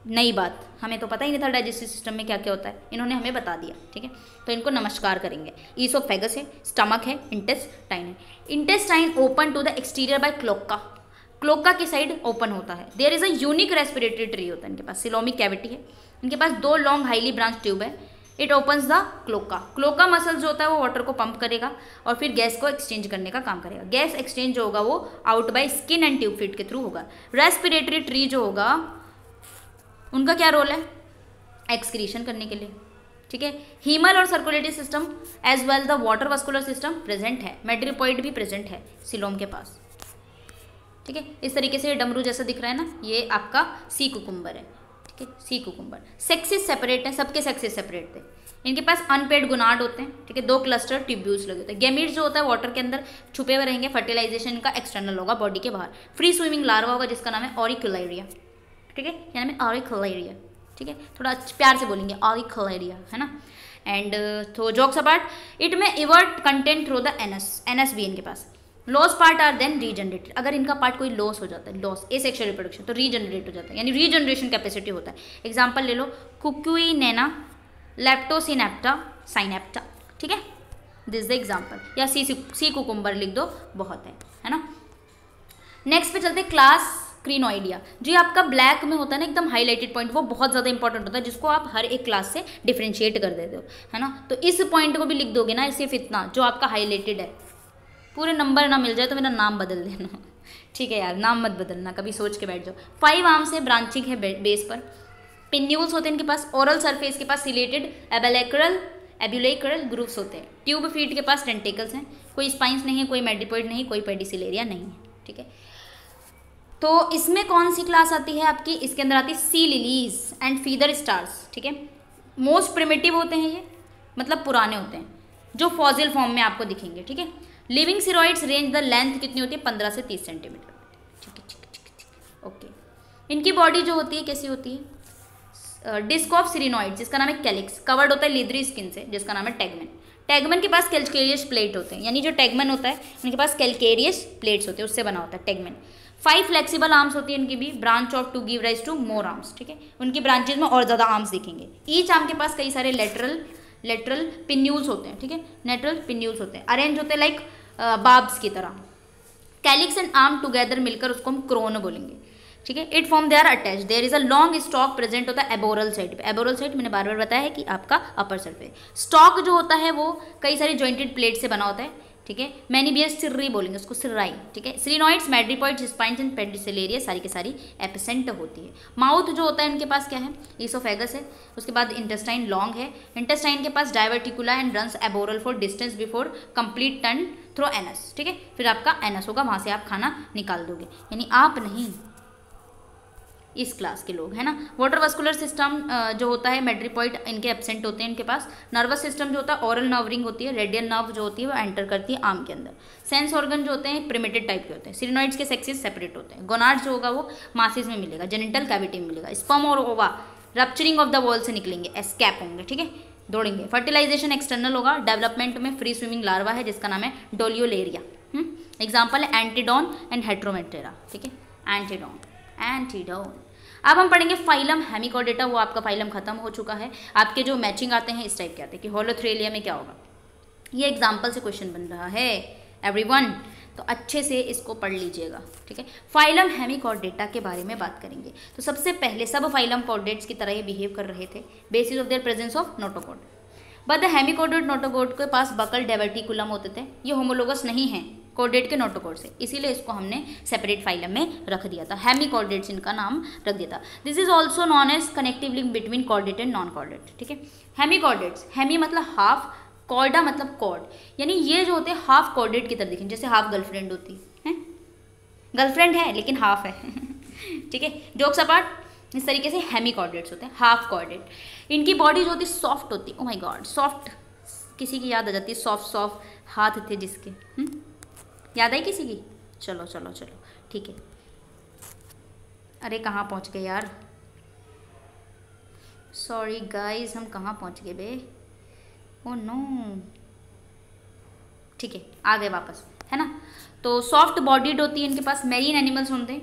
नई बात, हमें तो पता ही नहीं था डाइजेस्टिव सिस्टम में क्या क्या होता है, इन्होंने हमें बता दिया, ठीक है, तो इनको नमस्कार करेंगे। ईसोफेगस है, स्टमक है, इंटेस्टाइन है। Intestine open to the exterior by cloaca, cloaca की साइड ओपन होता है। There is a unique respiratory tree होता है इनके पास, सिलोमिक कैविटी है इनके पास। 2 लॉन्ग हाईली ब्रांच ट्यूब है। It opens the cloaca, cloaca muscle जो होता है वो वाटर को पंप करेगा और फिर गैस को एक्सचेंज करने का काम करेगा। गैस एक्सचेंज जो होगा वो out by skin and tube feet के थ्रू होगा। रेस्पिरेटरी ट्री जो होगा उनका क्या रोल है, एक्सक्रीशन करने के लिए, ठीक है। हीमल और circulatory system as well the water vascular system present है। मेड्रिपोइड भी प्रेजेंट है सिलोम के पास, ठीक है। इस तरीके से ये डमरू जैसा दिख रहा है ना, ये आपका सी कुकुम्बर है, ठीक है, सी कुकुम्बर। सेक्सेस सेपरेट है, सबके सेक्सेस सेपरेट थे। इनके पास अनपेड गुनाड होते हैं, ठीक है, 2 क्लस्टर ट्यूब्यूल्स लगे होते हैं। गैमीट जो होता है वाटर के अंदर छुपे हुए रहेंगे, फर्टिलाइजेशन इनका एक्सटर्नल होगा बॉडी के बाहर। फ्री स्विमिंग लार्वा होगा जिसका नाम है ऑरिकुलेरिया, ठीक है, यानी में ऑरिकुलेरिया, ठीक है, थोड़ा प्यार से बोलेंगे ऑरिकुलेरिया, है ना। एंड तो जोक्स अपार्ट, इट में evert content through the anus, anus भी इनके पास। Lost part are then regenerated, अगर इनका पार्ट कोई लॉस हो जाता है, लॉस एसेक्सुअल रिप्रोडक्शन, तो रीजनरेट हो जाता है, यानी रीजनरेशन कैपेसिटी होता है। एग्जांपल ले लो, कुकुइनेना, लेप्टोसिनेप्टा, साइनेप्टा, ठीक है, दिस द एग्जांपल। या सी कुकुम्बर लिख दो, बहुत है ना। नेक्स्ट पे चलते हैं क्लास क्रीनोइडिया, जो आपका ब्लैक में होता है ना एकदम हाईलाइटेड पॉइंट, वो बहुत ज़्यादा इंपॉर्टेंट होता है, जिसको आप हर एक क्लास से डिफ्रेंशिएट कर देते हो, है ना। तो इस पॉइंट को भी लिख दोगे ना, सिर्फ इतना जो आपका हाईलाइटेड है, पूरे नंबर ना मिल जाए तो मेरा नाम बदल देना, ठीक है यार, नाम मत बदलना, कभी सोच के बैठ जाओ। 5 आर्म्स है, ब्रांचिंग है बेस पर। पिन्यूल्स होते हैं इनके पास। ओरल सरफेस के पास सिलेटेड एब्यूलेक्रल ग्रुप्स होते हैं। ट्यूब फीट के पास टेंटेकल्स हैं। कोई स्पाइंस नहीं है, कोई मेडिपोइड नहीं, कोई पेडिसिलेरिया नहीं है, ठीक है। तो इसमें कौन सी क्लास आती है आपकी, इसके अंदर आती है सी लिलीज एंड फीदर स्टार्स, ठीक है। मोस्ट प्रिमिटिव होते हैं ये, मतलब पुराने होते हैं, जो फॉसिल फॉर्म में आपको दिखेंगे, ठीक है। लिविंग सिरोइड्स रेंज द लेंथ कितनी होती है, 15 से 30 सेंटीमीटर, ठीक है, ठीक है, ठीक है, ओके। इनकी बॉडी जो होती है कैसी होती है, डिस्क ऑफ सिरिनॉइड जिसका नाम है कैलिक्स, कवर्ड होता है लीदरी स्किन से जिसका नाम है टैगमन। टैगमन के पास कैल्केरियस प्लेट होते हैं, यानी जो टैगमन होता है उनके पास कैल्केरियस प्लेट्स होते हैं, उससे बना होता है टैगमन। 5 फ्लेक्सिबल आर्म्स होती है इनकी भी, branch off to give rise to more arms, ठीक है, उनकी ब्रांचेज में और ज़्यादा आर्म्स दिखेंगे। ईच आर्म के पास कई सारे लेटरल पिन्यूल्स होते हैं, ठीक है, लेटरल पिन्यूल्स होते हैं, अरेंज होते हैं लाइक बार्ब्स की तरह। कैलिक्स एंड आर्म टुगेदर मिलकर उसको हम क्रोन बोलेंगे, ठीक है। It form they are attached, there is a long stalk present होता है एबोरल साइड पे। एबोरल साइड मैंने बार बार बताया है कि आपका अपर सरफेस। स्टॉक जो होता है वो कई सारी जॉइंटेड प्लेट से बना होता है, ठीक है। मैनीबियस सिर्री बोलेंगे उसको, सिर्राई, ठीक है। सिरिनॉइड्स, मैड्रिपॉइड्स, स्पाइन्स एंड पेडिसिलेरिया सारी की सारी एपिसेंट होती है। माउथ जो होता है इनके पास क्या है, ईसोफेगस है। उसके बाद इंटेस्टाइन लॉन्ग है, इंटेस्टाइन के पास diverticula and runs aboral for distance before complete turn through anus, ठीक है। फिर आपका एनस होगा, वहाँ से आप खाना निकाल दोगे, यानी आप नहीं, इस क्लास के लोग, है ना। वाटर वस्कुलर सिस्टम जो होता है मैड्रिपॉइड इनके एब्सेंट होते हैं इनके पास। नर्वस सिस्टम जो होता है ओरल नर्व रिंग होती है, रेडियल नर्व जो होती है वो एंटर करती है आर्म के अंदर। सेंस ऑर्गन जो होते हैं प्रिमेटेड टाइप के होते हैं। सिरिनॉइड्स के सेक्सेस सेपरेट होते हैं। गोनाड्स जो होगा वो मासेस में मिलेगा, जेनिटल कैविटी में मिलेगा। स्पर्म और ओवा रप्चरिंग ऑफ द वॉल से निकलेंगे, एस्केप होंगे, ठीक है, दौड़ेंगे। फर्टिलाइजेशन एक्सटर्नल होगा। डेवलपमेंट में फ्री स्विमिंग लार्वा है जिसका नाम है डोलियोलेरिया। एग्जाम्पल है एंटीडॉन एंड हेट्रोमेटेरा, ठीक है, एंटीडॉन। अब हम पढ़ेंगे फाइलम हेमिकॉर्डेटा, वो आपका फाइलम खत्म हो चुका है। आपके जो मैचिंग आते हैं इस टाइप के आते हैं कि होलोथ्रेलिया में क्या होगा, ये एग्जाम्पल से क्वेश्चन बन रहा है एवरीवन, तो अच्छे से इसको पढ़ लीजिएगा, ठीक है। फाइलम हेमिकॉर्डेटा के बारे में बात करेंगे। तो सबसे पहले सब फाइलम कॉर्डेट्स की तरह ये बिहेव कर रहे थे, basis of their presence of notochord. But the hemichordate notochord के पास बकल डायवर्टिकुलम होते थे, ये होमोलोगस नहीं है कॉर्डेट के नोटोकॉर्ड से, इसीलिए इसको हमने सेपरेट फाइलम में रख दिया था, हेमिकॉर्डेट्स इनका नाम रख दिया था। This is also known as connective link between chordate and non chordate, ठीक है। हेमिकॉर्डेट्स, हेमी मतलब हाफ, कॉर्डा मतलब कॉर्ड, यानी ये जो होते हैं हाफ कॉर्डेट की तरह दिखेंगे, जैसे हाफ गर्लफ्रेंड होती है, गर्लफ्रेंड है लेकिन हाफ है ठीक है, जोक्स अपार्ट, इस तरीके से हेमिकॉर्डेट्स होते हैं, हाफ कॉर्डेट। इनकी बॉडी जो होती है सॉफ्ट होती है, ओ माय गॉड सॉफ्ट, किसी की याद आ जाती है, सॉफ्ट सॉफ्ट हाथ थे जिसके, याद आई किसी की, चलो चलो चलो ठीक है। अरे कहाँ पहुँच गए यार, सॉरी गाइस, हम कहाँ पहुँच गए बे, ओ नो, ठीक है आ गए वापस, है ना। तो सॉफ्ट बॉडीड होती है इनके पास, मैरीन एनिमल्स होते हैं,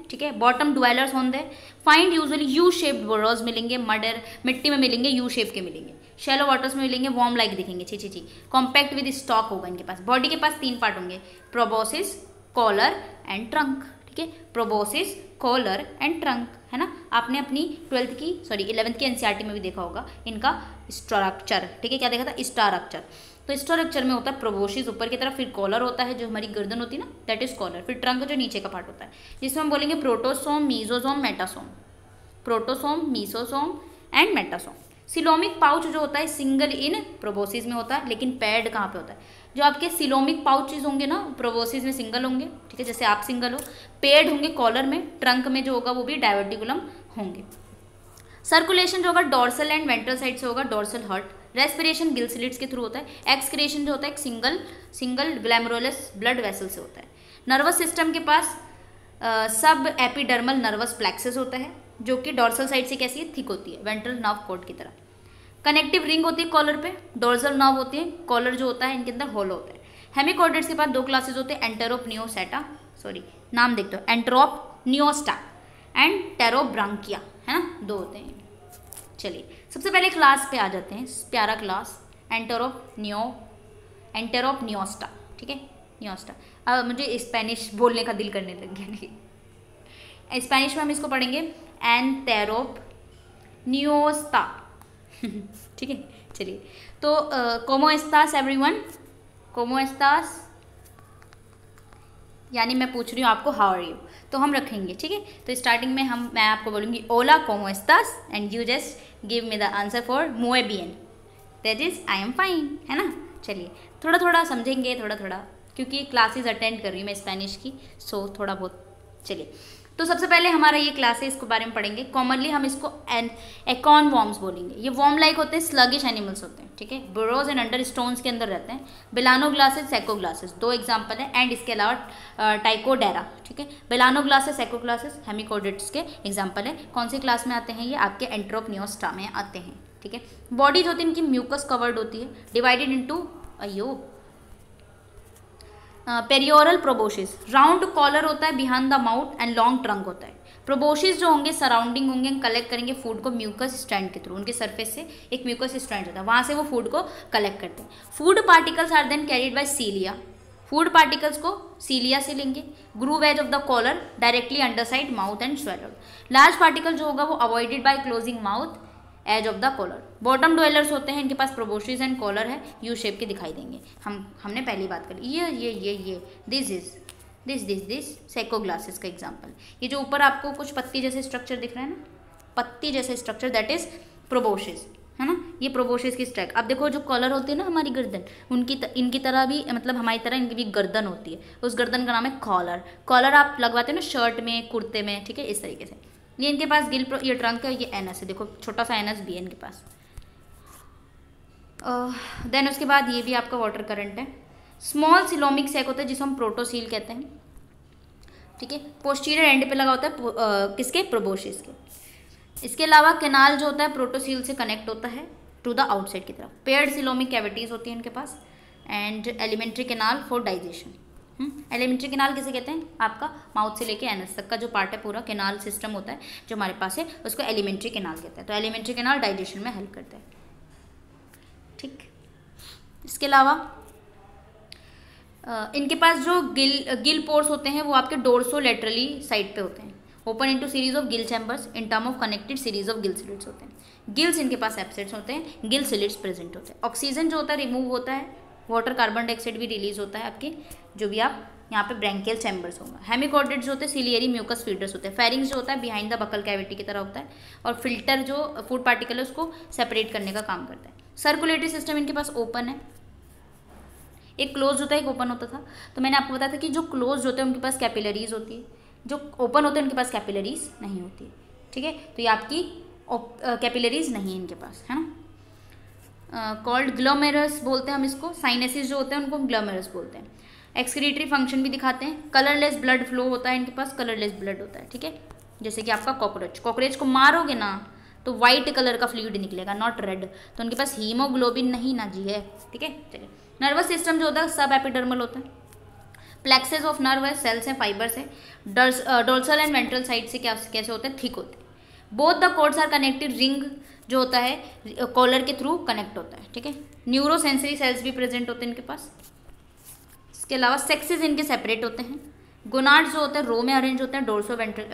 ठीक है। बॉटम ड्वेलर्स होते हैं। Find usually U shaped borrows मिलेंगे, मडर मिट्टी में मिलेंगे, यू शेप के मिलेंगे। शैलो वाटर्स में मिलेंगे, वॉर्म लाइक दिखेंगे, छी। कॉम्पैक्ट विद स्टॉक होगा इनके पास। बॉडी के पास 3 पार्ट होंगे, प्रोबोसिस, कॉलर एंड ट्रंक, ठीक है। प्रोबोसिस, कॉलर एंड ट्रंक, है ना। आपने अपनी 11th की एनसीईआरटी में भी देखा होगा इनका स्ट्रक्चर, ठीक है। क्या देखा था, स्ट्रक्चर। तो स्ट्रक्चर में होता है प्रोबोसिस ऊपर की तरफ, फिर कॉलर होता है जो हमारी गर्दन होती है ना, दैट इज कॉलर, फिर ट्रंक जो नीचे का पार्ट होता है, जिसमें हम बोलेंगे protosome, mesosome, metasome, protosome, mesosome and metasome. Coelomic pouch जो होता है सिंगल इन प्रोबोसिस में होता है, लेकिन पैड कहाँ पे होता है, जो आपके सिलोमिक पाउचेज होंगे ना प्रोबोसिस में सिंगल होंगे, ठीक है, जैसे आप सिंगल हो। पेड होंगे कॉलर में, ट्रंक में जो होगा वो भी डायवर्टिकुलम होंगे। सर्कुलेशन जो होगा डोर्सल एंड वेंट्रल साइड से होगा, dorsal heart. Respiration gill slits के थ्रू होता है। एक्सक्रीशन जो होता है एक सिंगल ग्लैमरुलस ब्लड वेसल से होता है। नर्वस सिस्टम के पास सब एपिडर्मल नर्वस प्लेक्सस होता है, जो कि डोर्सल साइड से कैसी है, थिक होती है, वेंट्रल नर्व कोड की तरह। कनेक्टिव रिंग होती है कॉलर पे, डोर्सल नर्व होती है, कॉलर जो होता है इनके अंदर होलो होता है। हेमिकॉर्डेट्स के पास 2 क्लासेस होते हैं, एंटेरोपनियोसेटा, सॉरी नाम देखते हो, एंट्रोपनियोस्टा एंड टेरोब्रांकिया, है ना, 2 होते हैं। चलिए सबसे पहले क्लास पे आ जाते हैं, प्यारा क्लास एंटेरोपनियोस्टा, ठीक है, नियोस्टा। अब मुझे स्पेनिश बोलने का दिल करने लग गया, नहीं स्पेनिश में हम इसको पढ़ेंगे एंटेरोपनियोस्टा ठीक है। चलिए तो कोमो एस्तास एवरीवन, कोमो एस्तास, यानी मैं पूछ रही हूँ आपको हाउ आर यू, तो हम रखेंगे, ठीक है। तो स्टार्टिंग में मैं आपको बोलूँगी ओला कोमो एस्तास and you just give me the answer for muy bien, that is I am fine, है ना। चलिए थोड़ा थोड़ा समझेंगे, थोड़ा थोड़ा, क्योंकि क्लासेस अटेंड कर रही हूँ मैं स्पेनिश की, सो थोड़ा बहुत। चलिए तो सबसे पहले हमारा ये क्लास है, इसके बारे में पढ़ेंगे। कॉमनली हम इसको एकॉन वॉर्म्स बोलेंगे। ये वॉर्म लाइक होते हैं, स्लगिश एनिमल्स होते हैं, ठीक है। बुरोज एंड अंडर स्टोन्स के अंदर रहते हैं। बेलानोग्लासेस, सैकोग्लासेस, दो एग्जाम्पल है। एंड इसके अलावा टाइकोडेरा, ठीक है। बेलानोग्लासेस, सैकोग्लासेस हेमिकोडिट्स के एग्जाम्पल है। कौन सी क्लास में आते हैं ये? आपके एंट्रोपनियोस्टा में आते हैं, ठीक है। बॉडीज होती है इनकी म्यूकस कवर्ड होती है, divided into perioral proboscis. Round collar होता है behind the mouth and long trunk होता है। प्रोबोसिस जो होंगे सराउंडिंग होंगे, कलेक्ट करेंगे फूड को म्यूकस स्ट्रैंड के थ्रू। उनके सरफेस से एक म्यूकस स्ट्रैंड होता है, वहाँ से वो फूड को कलेक्ट करते हैं। Food particles are then carried by cilia. Food particles को सीलिया से लेंगे। Groove edge of the collar directly under side mouth and swallowed. Large particle जो होगा वो avoided by closing mouth edge of the collar. Bottom dwellers होते हैं, इनके पास प्रोबोसिस एंड कॉलर है, यू शेप के दिखाई देंगे। हमने पहली बात करी ये दिस सैकोग्लासेस का एग्जांपल। ये जो ऊपर आपको कुछ पत्ती जैसे स्ट्रक्चर दिख रहा है ना, पत्ती जैसे स्ट्रक्चर, दैट इज प्रोबोसिस, है ना। ये प्रोबोसिस की स्ट्रैक। अब देखो जो कॉलर होती है ना हमारी गर्दन, इनकी तरह भी, मतलब हमारी तरह इनकी भी गर्दन होती है। उस गर्दन का नाम है कॉलर। कॉलर आप लगवाते हो ना शर्ट में, कुर्ते में, ठीक है, इस तरीके से। ये इनके पास ये ट्रंक है, ये एनस है, देखो छोटा सा एनस भी है इनके पास। देन उसके बाद ये भी आपका वाटर करंट है। स्मॉल सिलोमिक सैक होता है जिसको हम प्रोटोसील कहते हैं, ठीक है। पोस्टीरियर एंड पे लगा होता है किसके? प्रोबोसिस के। इसके अलावा कैनाल जो होता है प्रोटोसील से कनेक्ट होता है टू द आउटसाइड की तरफ। पेयर्ड सिलोमिक कैविटीज होती है इनके पास। And alimentary canal for digestion. Alimentary canal किसे कहते हैं? आपका माउथ से लेके एनस तक का जो पार्ट है पूरा कैनाल सिस्टम होता है जो हमारे पास है, उसको एलिमेंट्री कैनाल कहते हैं। तो एलिमेंट्री कैनाल डाइजेशन में हेल्प करता है, ठीक। इसके अलावा इनके पास जो गिल पोर्स होते हैं वो आपके डोर्सोलेटरली साइड पे होते हैं। Open into series of gill chambers in term of connected series of gill slits होते हैं। गिल्स इनके पास एब्सेंट होते हैं, गिल स्लिट्स प्रेजेंट होते हैं। ऑक्सीजन जो होता है रिमूव होता है, वाटर कार्बन डाइऑक्साइड भी रिलीज होता है आपके, जो भी आप यहाँ पे ब्रैंकियल चैम्बर्स होगा। हेमिकोडिट्स जो होते हैं सिलियरी म्यूकस फीडर्स होते हैं। फेरिंग्स जो होता है बिहाइंड द बकल कैविटी की तरह होता है, और फिल्टर जो फूड पार्टिकल है उसको सेपरेट करने का काम करता है। सर्कुलेटरी सिस्टम इनके पास ओपन है, एक क्लोज होता है एक ओपन होता था। तो मैंने आपको बताया था कि जो क्लोज होते हैं उनके पास कैपिलरीज होती है, जो ओपन होते हैं उनके पास कैपिलरीज नहीं होती है, ठीक है। तो ये आपकी कैपिलरीज नहीं है इनके पास, है ना। कॉल्ड ग्लोमेरस बोलते हैं हम इसको। साइनेसिस जो होते हैं उनको ग्लोमेरस बोलते हैं। एक्सक्रीटरी फंक्शन भी दिखाते हैं। कलरलेस ब्लड फ्लो होता है इनके पास, कलरलेस ब्लड होता है, ठीक है। जैसे कि आपका कॉकरोच को मारोगे ना तो वाइट कलर का फ्लूइड निकलेगा, नॉट रेड। तो उनके पास हीमोग्लोबिन नहीं ना जी है, ठीक है। चलिए, नर्वस सिस्टम जो होता है सब एपिडर्मल होता है। प्लेक्सेस ऑफ नर्व है, सेल्स हैं, फाइबर्स है। डोर्सल एंड वेंट्रल साइड से कैसे होते हैं? थिक होते हैं। Both the cords are connected. Ring जो होता है कॉलर के थ्रू कनेक्ट होता है, ठीक है। न्यूरोसेंसरी सेल्स भी प्रेजेंट होते हैं इनके पास। इसके अलावा सेक्सेस इनके सेपरेट होते हैं। गोनाड्स जो होते हैं रो में अरेंज होते हैं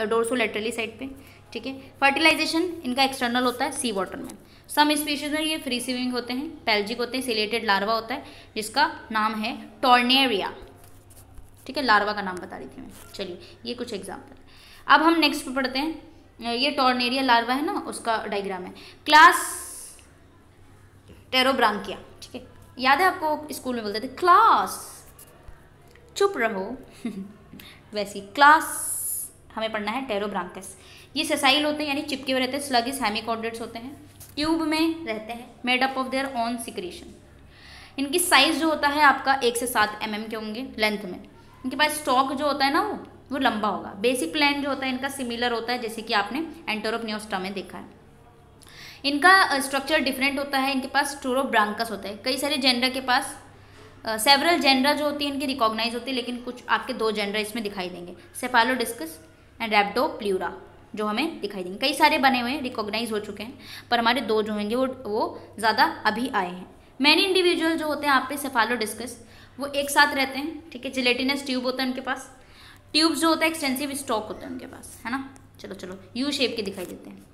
डोर्सोलेटरली साइड पे, ठीक है। फर्टिलाइजेशन इनका एक्सटर्नल होता है सी वाटर में। सम स्पीशीज में ये फ्री स्विमिंग होते हैं, पेल्जिक होते हैं, सिलेटेड लार्वा होता है जिसका नाम है टॉर्नेरिया, ठीक है। लार्वा का नाम बता रही थी मैं। चलिए, ये कुछ एग्जाम्पल। अब हम नेक्स्ट पे पढ़ते हैं। ये टॉर्नेरिया लार्वा है ना, उसका डायग्राम है। क्लास टेरोब्रांकिया, ठीक है। याद है आपको स्कूल में बोलते थे क्लास चुप रहो वैसी क्लास हमें पढ़ना है टेरोब्रांकस। ये सेसाइल होते हैं यानी चिपके हुए रहते हैं। स्लगिस हेमिकोडिट्स होते हैं, ट्यूब में रहते हैं, made up of their own secretion. इनकी साइज जो होता है आपका 1 से 7 mm के होंगे लेंथ में। इनके पास स्टॉक जो होता है ना वो लंबा होगा। बेसिक प्लान जो होता है इनका सिमिलर होता है, जैसे कि आपने एंटेरोपनियोस्टा में देखा है। इनका स्ट्रक्चर डिफरेंट होता है। इनके पास टेरोब्रांकस होता है। कई सारे जेंडर के पास सेवरल जेंडर जो होती है इनकी रिकॉग्नाइज होती है, लेकिन कुछ आपके 2 जेंडर इसमें दिखाई देंगे, सेफालोडिस्कस एंड रैप्टोप्ल्यूरा, जो हमें दिखाई देंगे। कई सारे बने हुए हैं, रिकॉग्नाइज हो चुके हैं, पर हमारे 2 जो होंगे वो ज़्यादा अभी आए हैं। मैनी इंडिविजुअल जो होते हैं आप पे सेफालोडिस्कस वो एक साथ रहते हैं, ठीक है। जिलेटिनस ट्यूब होता है उनके पास। ट्यूब्स जो होता है एक्सटेंसिव स्टॉक होता है उनके पास, है ना। चलो यू शेप के दिखाई देते हैं।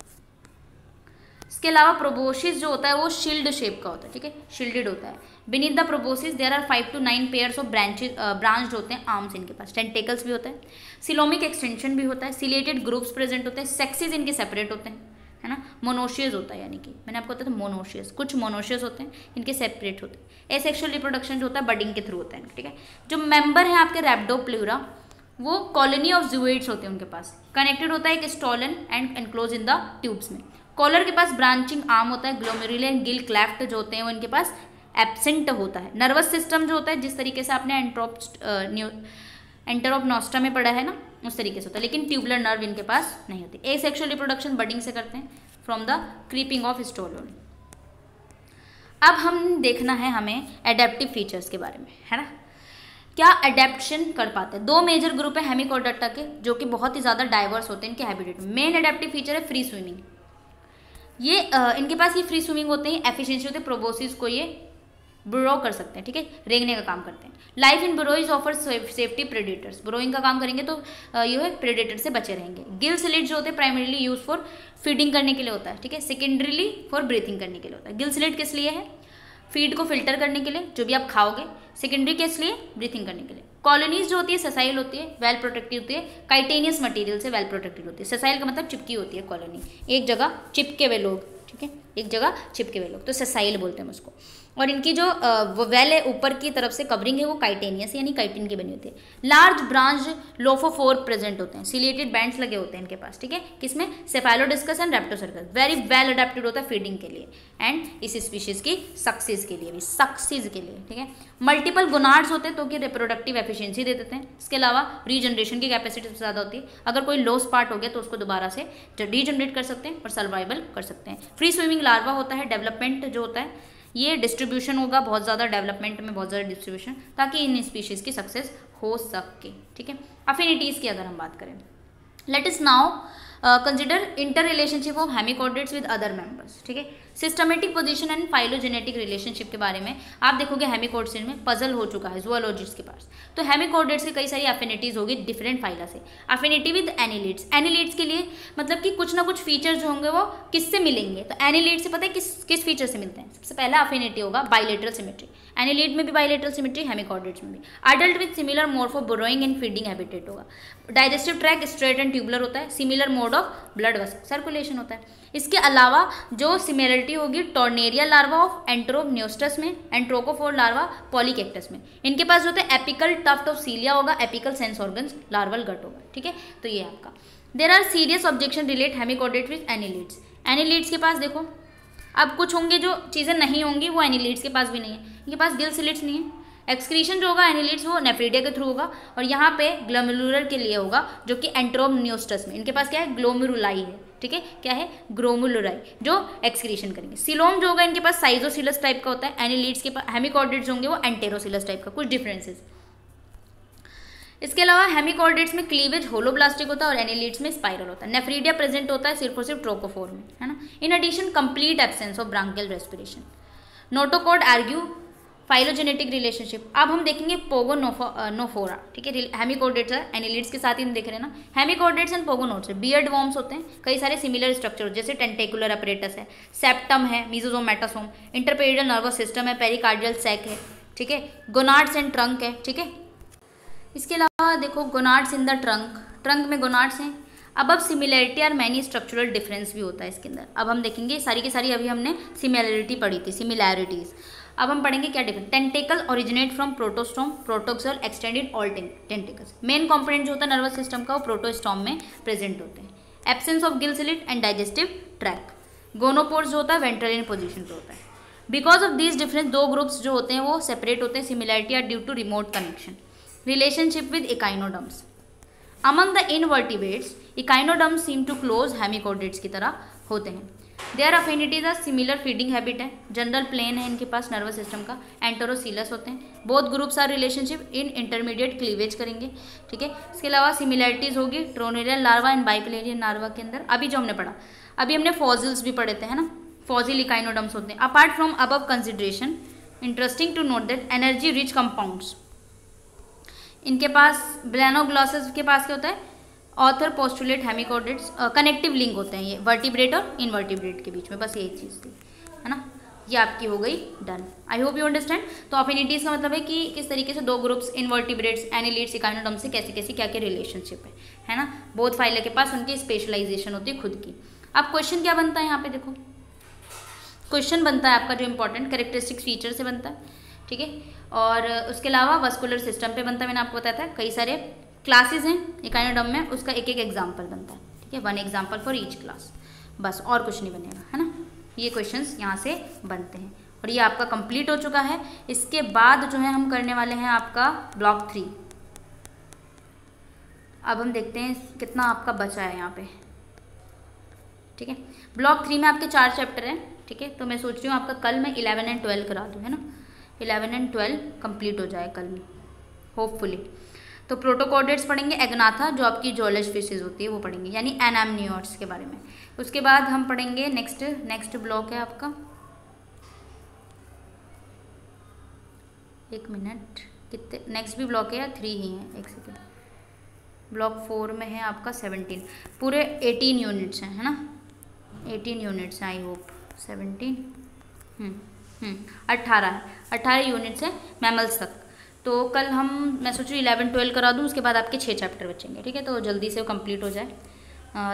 इसके अलावा प्रोबोसिस जो होता है वो शील्ड शेप का होता है, ठीक है, शील्डेड होता है। Beneath the proboscis there are 5 to 9 pairs of branched होते हैं आर्म्स इनके पास। टेंटेकल्स भी होता है। सिलोमिक एक्सटेंशन भी होता है। सिलेटेड ग्रुप्स प्रेजेंट होते हैं। सेक्सेस इनके सेपरेट होते हैं, है ना। मोनोशियस होता है, यानी कि मैंने आपको बताया था मोनोशियस, कुछ मोनोशियस होते हैं, इनके सेपरेट होते हैं। एसेक्सुअल रिप्रोडक्शन जो होता है बडिंग के थ्रू होता है, ठीक है। जो मेंबर है आपके रैप्टोप्ल्यूरा वो कॉलोनी ऑफ जूइड्स होते हैं उनके पास, कनेक्टेड होता है एक stolen and enclose in the tubes में। कॉलर के पास ब्रांचिंग आर्म होता है, ग्लोमेरुलर एंड गिल क्लेफ्ट जो होते हैं वो इनके पास एब्सेंट होता है। नर्वस सिस्टम जो होता है जिस तरीके से आपने एंटर ऑफ नॉस्ट्रा में पढ़ा है ना, उस तरीके से होता है, लेकिन ट्यूबुलर नर्व इनके पास नहीं होती। एसेक्सुअल रिप्रोडक्शन बडिंग से करते हैं from the creeping of stolon. अब हम देखना है हमें एडेप्टिव फीचर्स के बारे में, है ना, क्या अडेप्शन कर पाते हैं। दो मेजर ग्रुप है हेमिकोडक्टा के जो कि बहुत ही ज़्यादा डाइवर्स होते हैं इनके हैबिटेट में। मेन एडेप्टिव फीचर है फ्री स्विमिंग, ये इनके पास ये फ्री स्विमिंग होते हैं, एफिशिएंसी होते हैं, प्रोबोसिस को ये बुरो कर सकते हैं, ठीक है, रेंगने का काम करते हैं। Life in burrows offer safety predators, burrowing का काम करेंगे तो ये है प्रेडेटर से बचे रहेंगे। गिल स्लिट जो होते हैं प्राइमरीली यूज फॉर फीडिंग करने के लिए होता है, ठीक है, सेकेंडरीली फॉर ब्रीथिंग करने के लिए होता है। गिल स्लिट किस लिए है, फीड को फिल्टर करने के लिए जो भी आप खाओगे, सेकेंडरी किस लिए, ब्रीथिंग करने के लिए। कॉलोनीज जो होती है ससाइल होती है, वेल प्रोटेक्टेड होती है, काइटेनियस मटेरियल से वेल प्रोटेक्टेड होती है। ससाइल का मतलब चिपकी होती है कॉलोनी, एक जगह चिपके हुए लोग, ठीक है, एक जगह चिपके हुए लोग तो ससाइल बोलते हैं उसको। और इनकी जो वो वेल है ऊपर की तरफ से कवरिंग है वो काइटेनियस यानी काइटिन की बनी होती है। लार्ज ब्रांच लोफोफोर प्रेजेंट होते हैं, सिलिएटेड बैंड्स लगे होते हैं इनके पास, ठीक है, किसमें, सेफेलोडिस्कस एंड रेप्टोसर्कस। वेरी वेल अडेप्टेड होता है फीडिंग के लिए एंड इस स्पीशीज की सक्सेस के लिए भी, सक्सेस के लिए, ठीक है। मल्टीपल गोनाड्स होते हैं तो कि रिप्रोडक्टिव एफिशिएंसी दे देते हैं। इसके अलावा रीजनरेशन की कैपेसिटी सबसे ज़्यादा होती है, अगर कोई लॉस पार्ट हो गया तो उसको दोबारा से रीजनरेट कर सकते हैं और सर्वाइवल कर सकते हैं। फ्री स्विमिंग लार्वा होता है, डेवलपमेंट जो होता है ये डिस्ट्रीब्यूशन होगा बहुत ज़्यादा, डेवलपमेंट में बहुत ज़्यादा डिस्ट्रीब्यूशन, ताकि इन स्पीशीज़ की सक्सेस हो सके, ठीक है। अफिनिटीज़ की अगर हम बात करें, let us now consider inter relationship of hemichordates with other members, ठीक है। Systematic position and phylogenetic relationship के बारे में आप देखोगे हेमिकोडेट्स में पजल हो चुका है जूलॉजिस्ट के पास। तो हेमिकोडेट्स की कई सारी अफिनिटीज़ होगी डिफरेंट फाइला से। अफिनिटी विद एनिलिड्स, एनिलिड्स के लिए मतलब कि कुछ ना कुछ फीचर्स जो होंगे वो किससे मिलेंगे, तो एनिलिड से पता है किस फीचर से मिलते हैं। सबसे पहला अफिनिटी होगा बाइलेटरल सिमेट्री, एनिलिड में भी बाइलेटरल सिमेट्री, हेमिकोडेट्स में भी। Adult with similar mode for burrowing and feeding habitat होगा। Digestive tract straight and tubular होता है, similar mode of blood circulation होता है। इसके अलावा जो सिमिलरिटी होगी टॉर्नेरिया लार्वा ऑफ एंट्रोम्नियोस्टस में, एंट्रोकोफोर लार्वा पॉलीकेक्टस में। इनके पास जो होता है एपिकल टफ्ट ऑफ सीलिया होगा, apical sense organs larval gut होगा, ठीक है। तो ये आपका there are serious objection relate hemichordate with annelids. Annelids के पास देखो अब कुछ होंगे जो चीज़ें नहीं होंगी वो एनिलिड्स के पास भी नहीं है, इनके पास गिल स्लिट्स नहीं है। एक्सक्रीशन जो होगा एनिलिड्स वो नेफ्रीडिया के थ्रू होगा और यहाँ पे ग्लोमेरुलर के लिए होगा जो कि एंट्रोम्नियोस्टस में। इनके पास क्या है, ग्लोमेरुलाई है, ठीक है, क्या है, ग्लोमेरुलाई जो एक्सक्रीशन करेंगे। सिलोम जो होगा इनके पास साइजोसिलस टाइप का होता है, एनिलिड्स के पास हेमिकोडेट्स होंगे वो एंटेरोसिलस टाइप का, कुछ डिफरेंसेस। इसके अलावा हेमिकोडेट्स में क्लीवेज होलोब्लास्टिक होता है और एनिलिड्स में स्पाइरल होता है। नेफ्रीडिया प्रेजेंट होता है सिर्फ और सिर्फ ट्रोकोफोर में, है ना। In addition complete absence of branchial respiration. Notochord argue phylogenetic relationship. अब हम देखेंगे पोगोनोफोरा, ठीक है, हेमिकोडेट्स है, एनिलिड्स के साथ ही हम देख रहे हैं ना। हेमिकोडेट्स एंड पोगोनोट्स है, बियर्ड वॉर्म्स होते हैं, कई सारे सिमिलर स्ट्रक्चर जैसे टेंटेकुलर अपरेटस है, सेप्टम है, मीजोसोम मेटासोम, इंटरपेरियल नर्वस सिस्टम है, पेरिकार्डियल सैक है, ठीक है, गोनाड्स एंड ट्रंक है, ठीक है। इसके अलावा देखो गोनाड्स इन द ट्रंक में गोनाड्स हैं। अब सिमिलरिटी और मैनी स्ट्रक्चरल डिफरेंस भी होता है इसके अंदर। अब हम देखेंगे सारी की सारी, अभी हमने सिमिलरिटी पढ़ी थी, सिमिलैरिटीज। अब हम पढ़ेंगे क्या difference. Tentacle originate from protostome, protocoel extended all tentacles. Main component जो होता है नर्वस सिस्टम का वो प्रोटोस्टोम में प्रेजेंट होते हैं। Absence of gill slit and digestive tract. Gonopores जो होता है वेंट्रल इन पोजीशन पे होता है। बिकॉज ऑफ दिस डिफरेंस दो ग्रुप्स जो होते हैं वो सेपरेट होते हैं। Similarity are due to remote connection. Relationship with echinoderms. Among the invertebrates echinoderms seem to close hemichordates की तरह होते हैं। Their affinities are similar feeding habit है, जनरल प्लेन है इनके पास नर्वस सिस्टम का, एंटेरोसिलस होते हैं। Both groups are relationship in intermediate cleavage करेंगे, ठीक है। इसके अलावा सिमिलरिटीज होगी tornarial larva and bipinnarian larva के अंदर। अभी जो हमने पढ़ा, अभी हमने फॉसिल्स भी पढ़े थे, है ना, फॉसिल इकाइनोडर्म्स होते हैं। Apart from above consideration, interesting to note that energy rich compounds इनके पास, ब्लैनोग्लॉसस के पास क्या होता है, author postulate hemichordates connective link होते हैं ये वर्टिब्रेट और इनवर्टिब्रेट के बीच में, बस यही चीज़ थी, है ना। ये आपकी हो गई done. I hope you understand. तो अफिनिटीज़ का मतलब है कि किस तरीके से दो ग्रुप्स इनवर्टिब्रेट्स एनिलिड्स इकाइनोडर्म्स से कैसे कैसे क्या क्या रिलेशनशिप है ना। बोथ फाइलर के पास उनकी स्पेशलाइजेशन होती है खुद की। अब क्वेश्चन क्या बनता है यहाँ पे, देखो क्वेश्चन बनता है आपका जो इंपॉर्टेंट कैरेक्टरिस्टिक फीचर से बनता है, ठीक है। और उसके अलावा वस्कुलर सिस्टम पे बनता है, मैंने आपको बताया था कई सारे क्लासेस हैं इकाइनोडर्म में, उसका एक एक एग्जाम्पल बनता है, ठीक है, 1 एग्जाम्पल फॉर ईच क्लास, बस और कुछ नहीं बनेगा, है ना। ये क्वेश्चंस यहाँ से बनते हैं और ये आपका कंप्लीट हो चुका है। इसके बाद जो है हम करने वाले हैं आपका ब्लॉक 3। अब हम देखते हैं कितना आपका बचा है यहाँ पे, ठीक है। ब्लॉक 3 में आपके 4 चैप्टर हैं, ठीक है। तो मैं सोच रही हूँ आपका कल मैं 11 एंड 12 करा दूँ, है ना, 11 एंड 12 कंप्लीट हो जाए कल में होपफुली। तो प्रोटोकॉर्डेट्स पढ़ेंगे, एग्नाथा जो आपकी जॉलेज फिशेज होती है वो पढ़ेंगे, यानी एनामनियोट्स के बारे में। उसके बाद हम पढ़ेंगे नेक्स्ट ब्लॉक है आपका, एक मिनट, कितने नेक्स्ट भी ब्लॉक है या 3 ही हैं, एक सेकेंड। ब्लॉक 4 में है आपका 17, पूरे 18 यूनिट्स हैं, है ना, 18 यूनिट्स हैं, आई होप 17 18 यूनिट्स हैं मैमल्स तक। तो कल मैं सोच रही 11 12 करा दूँ, उसके बाद आपके 6 चैप्टर बचेंगे, ठीक है, तो जल्दी से वो कंप्लीट हो जाए,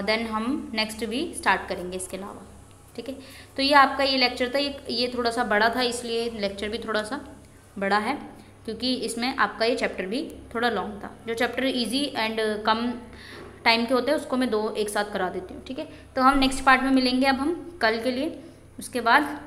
देन हम नेक्स्ट भी स्टार्ट करेंगे इसके अलावा, ठीक है। तो ये आपका ये लेक्चर था, ये थोड़ा सा बड़ा था, इसलिए लेक्चर भी थोड़ा सा बड़ा है, क्योंकि इसमें आपका ये चैप्टर भी थोड़ा लॉन्ग था। जो chapter easy and come time के होते हैं उसको मैं 2 एक साथ करा देती हूँ, ठीक है। तो हम नेक्स्ट पार्ट में मिलेंगे अब हम कल के लिए। उसके बाद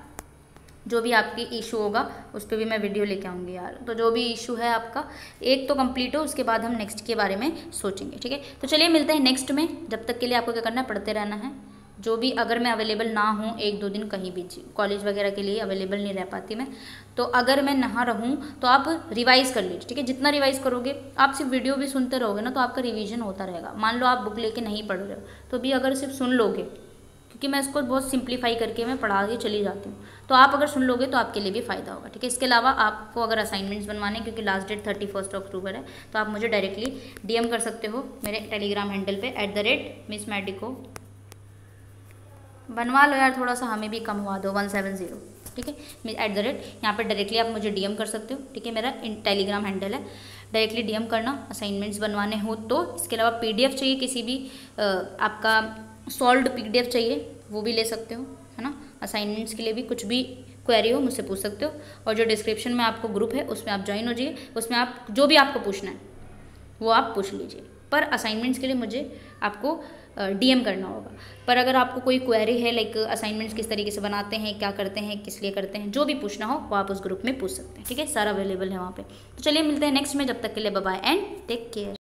जो भी आपकी इशू होगा उस पर भी मैं वीडियो लेके आऊँगी यार। तो जो भी इशू है आपका एक तो कंप्लीट हो, उसके बाद हम नेक्स्ट के बारे में सोचेंगे, ठीक है। तो चलिए मिलते हैं नेक्स्ट में, जब तक के लिए आपको क्या करना है, पढ़ते रहना है। जो भी अगर मैं अवेलेबल ना हूँ 1-2 दिन कहीं भी, कॉलेज वगैरह के लिए अवेलेबल नहीं रह पाती मैं, तो अगर मैं ना रहूँ तो आप रिवाइज़ कर लीजिए, ठीक है। जितना रिवाइज़ करोगे, आप सिर्फ वीडियो भी सुनते रहोगे ना तो आपका रिवीजन होता रहेगा। मान लो आप बुक लेके नहीं पढ़ रहे हो तो भी अगर सिर्फ सुन लोगे, क्योंकि मैं इसको बहुत सिंप्लीफाई करके मैं पढ़ा के चली जाती हूँ, तो आप अगर सुन लोगे तो आपके लिए भी फ़ायदा होगा, ठीक है। इसके अलावा आपको अगर असाइनमेंट्स बनवाने, क्योंकि लास्ट डेट 31 अक्टूबर है, तो आप मुझे डायरेक्टली DM कर सकते हो मेरे टेलीग्राम हैंडल पे @Miss Medico। बनवा लो यार, थोड़ा सा हमें भी कम हुआ दो, 170, ठीक है। यहाँ पे डायरेक्टली आप मुझे DM कर सकते हो, ठीक है। मेरा टेलीग्राम हैंडल है, डायरेक्टली DM करना असाइनमेंट्स बनवाने हो तो। इसके अलावा PDF चाहिए, किसी भी आपका सॉल्व्ड PDF चाहिए वो भी ले सकते हो, है ना। असाइनमेंट्स के लिए भी कुछ भी क्वेरी हो मुझसे पूछ सकते हो, और जो डिस्क्रिप्शन में आपको ग्रुप है उसमें आप ज्वाइन हो जाइए, उसमें आप जो भी आपको पूछना है वो आप पूछ लीजिए। पर असाइनमेंट्स के लिए मुझे आपको DM करना होगा। पर अगर आपको कोई क्वेरी है, लाइक असाइनमेंट्स किस तरीके से बनाते हैं, क्या करते हैं, किस लिए करते हैं, जो भी पूछना हो वो आप उस ग्रुप में पूछ सकते हैं, ठीक है। सारा अवेलेबल है वहाँ पे। तो चलिए मिलते हैं नेक्स्ट में, जब तक के लिए bye bye and take care.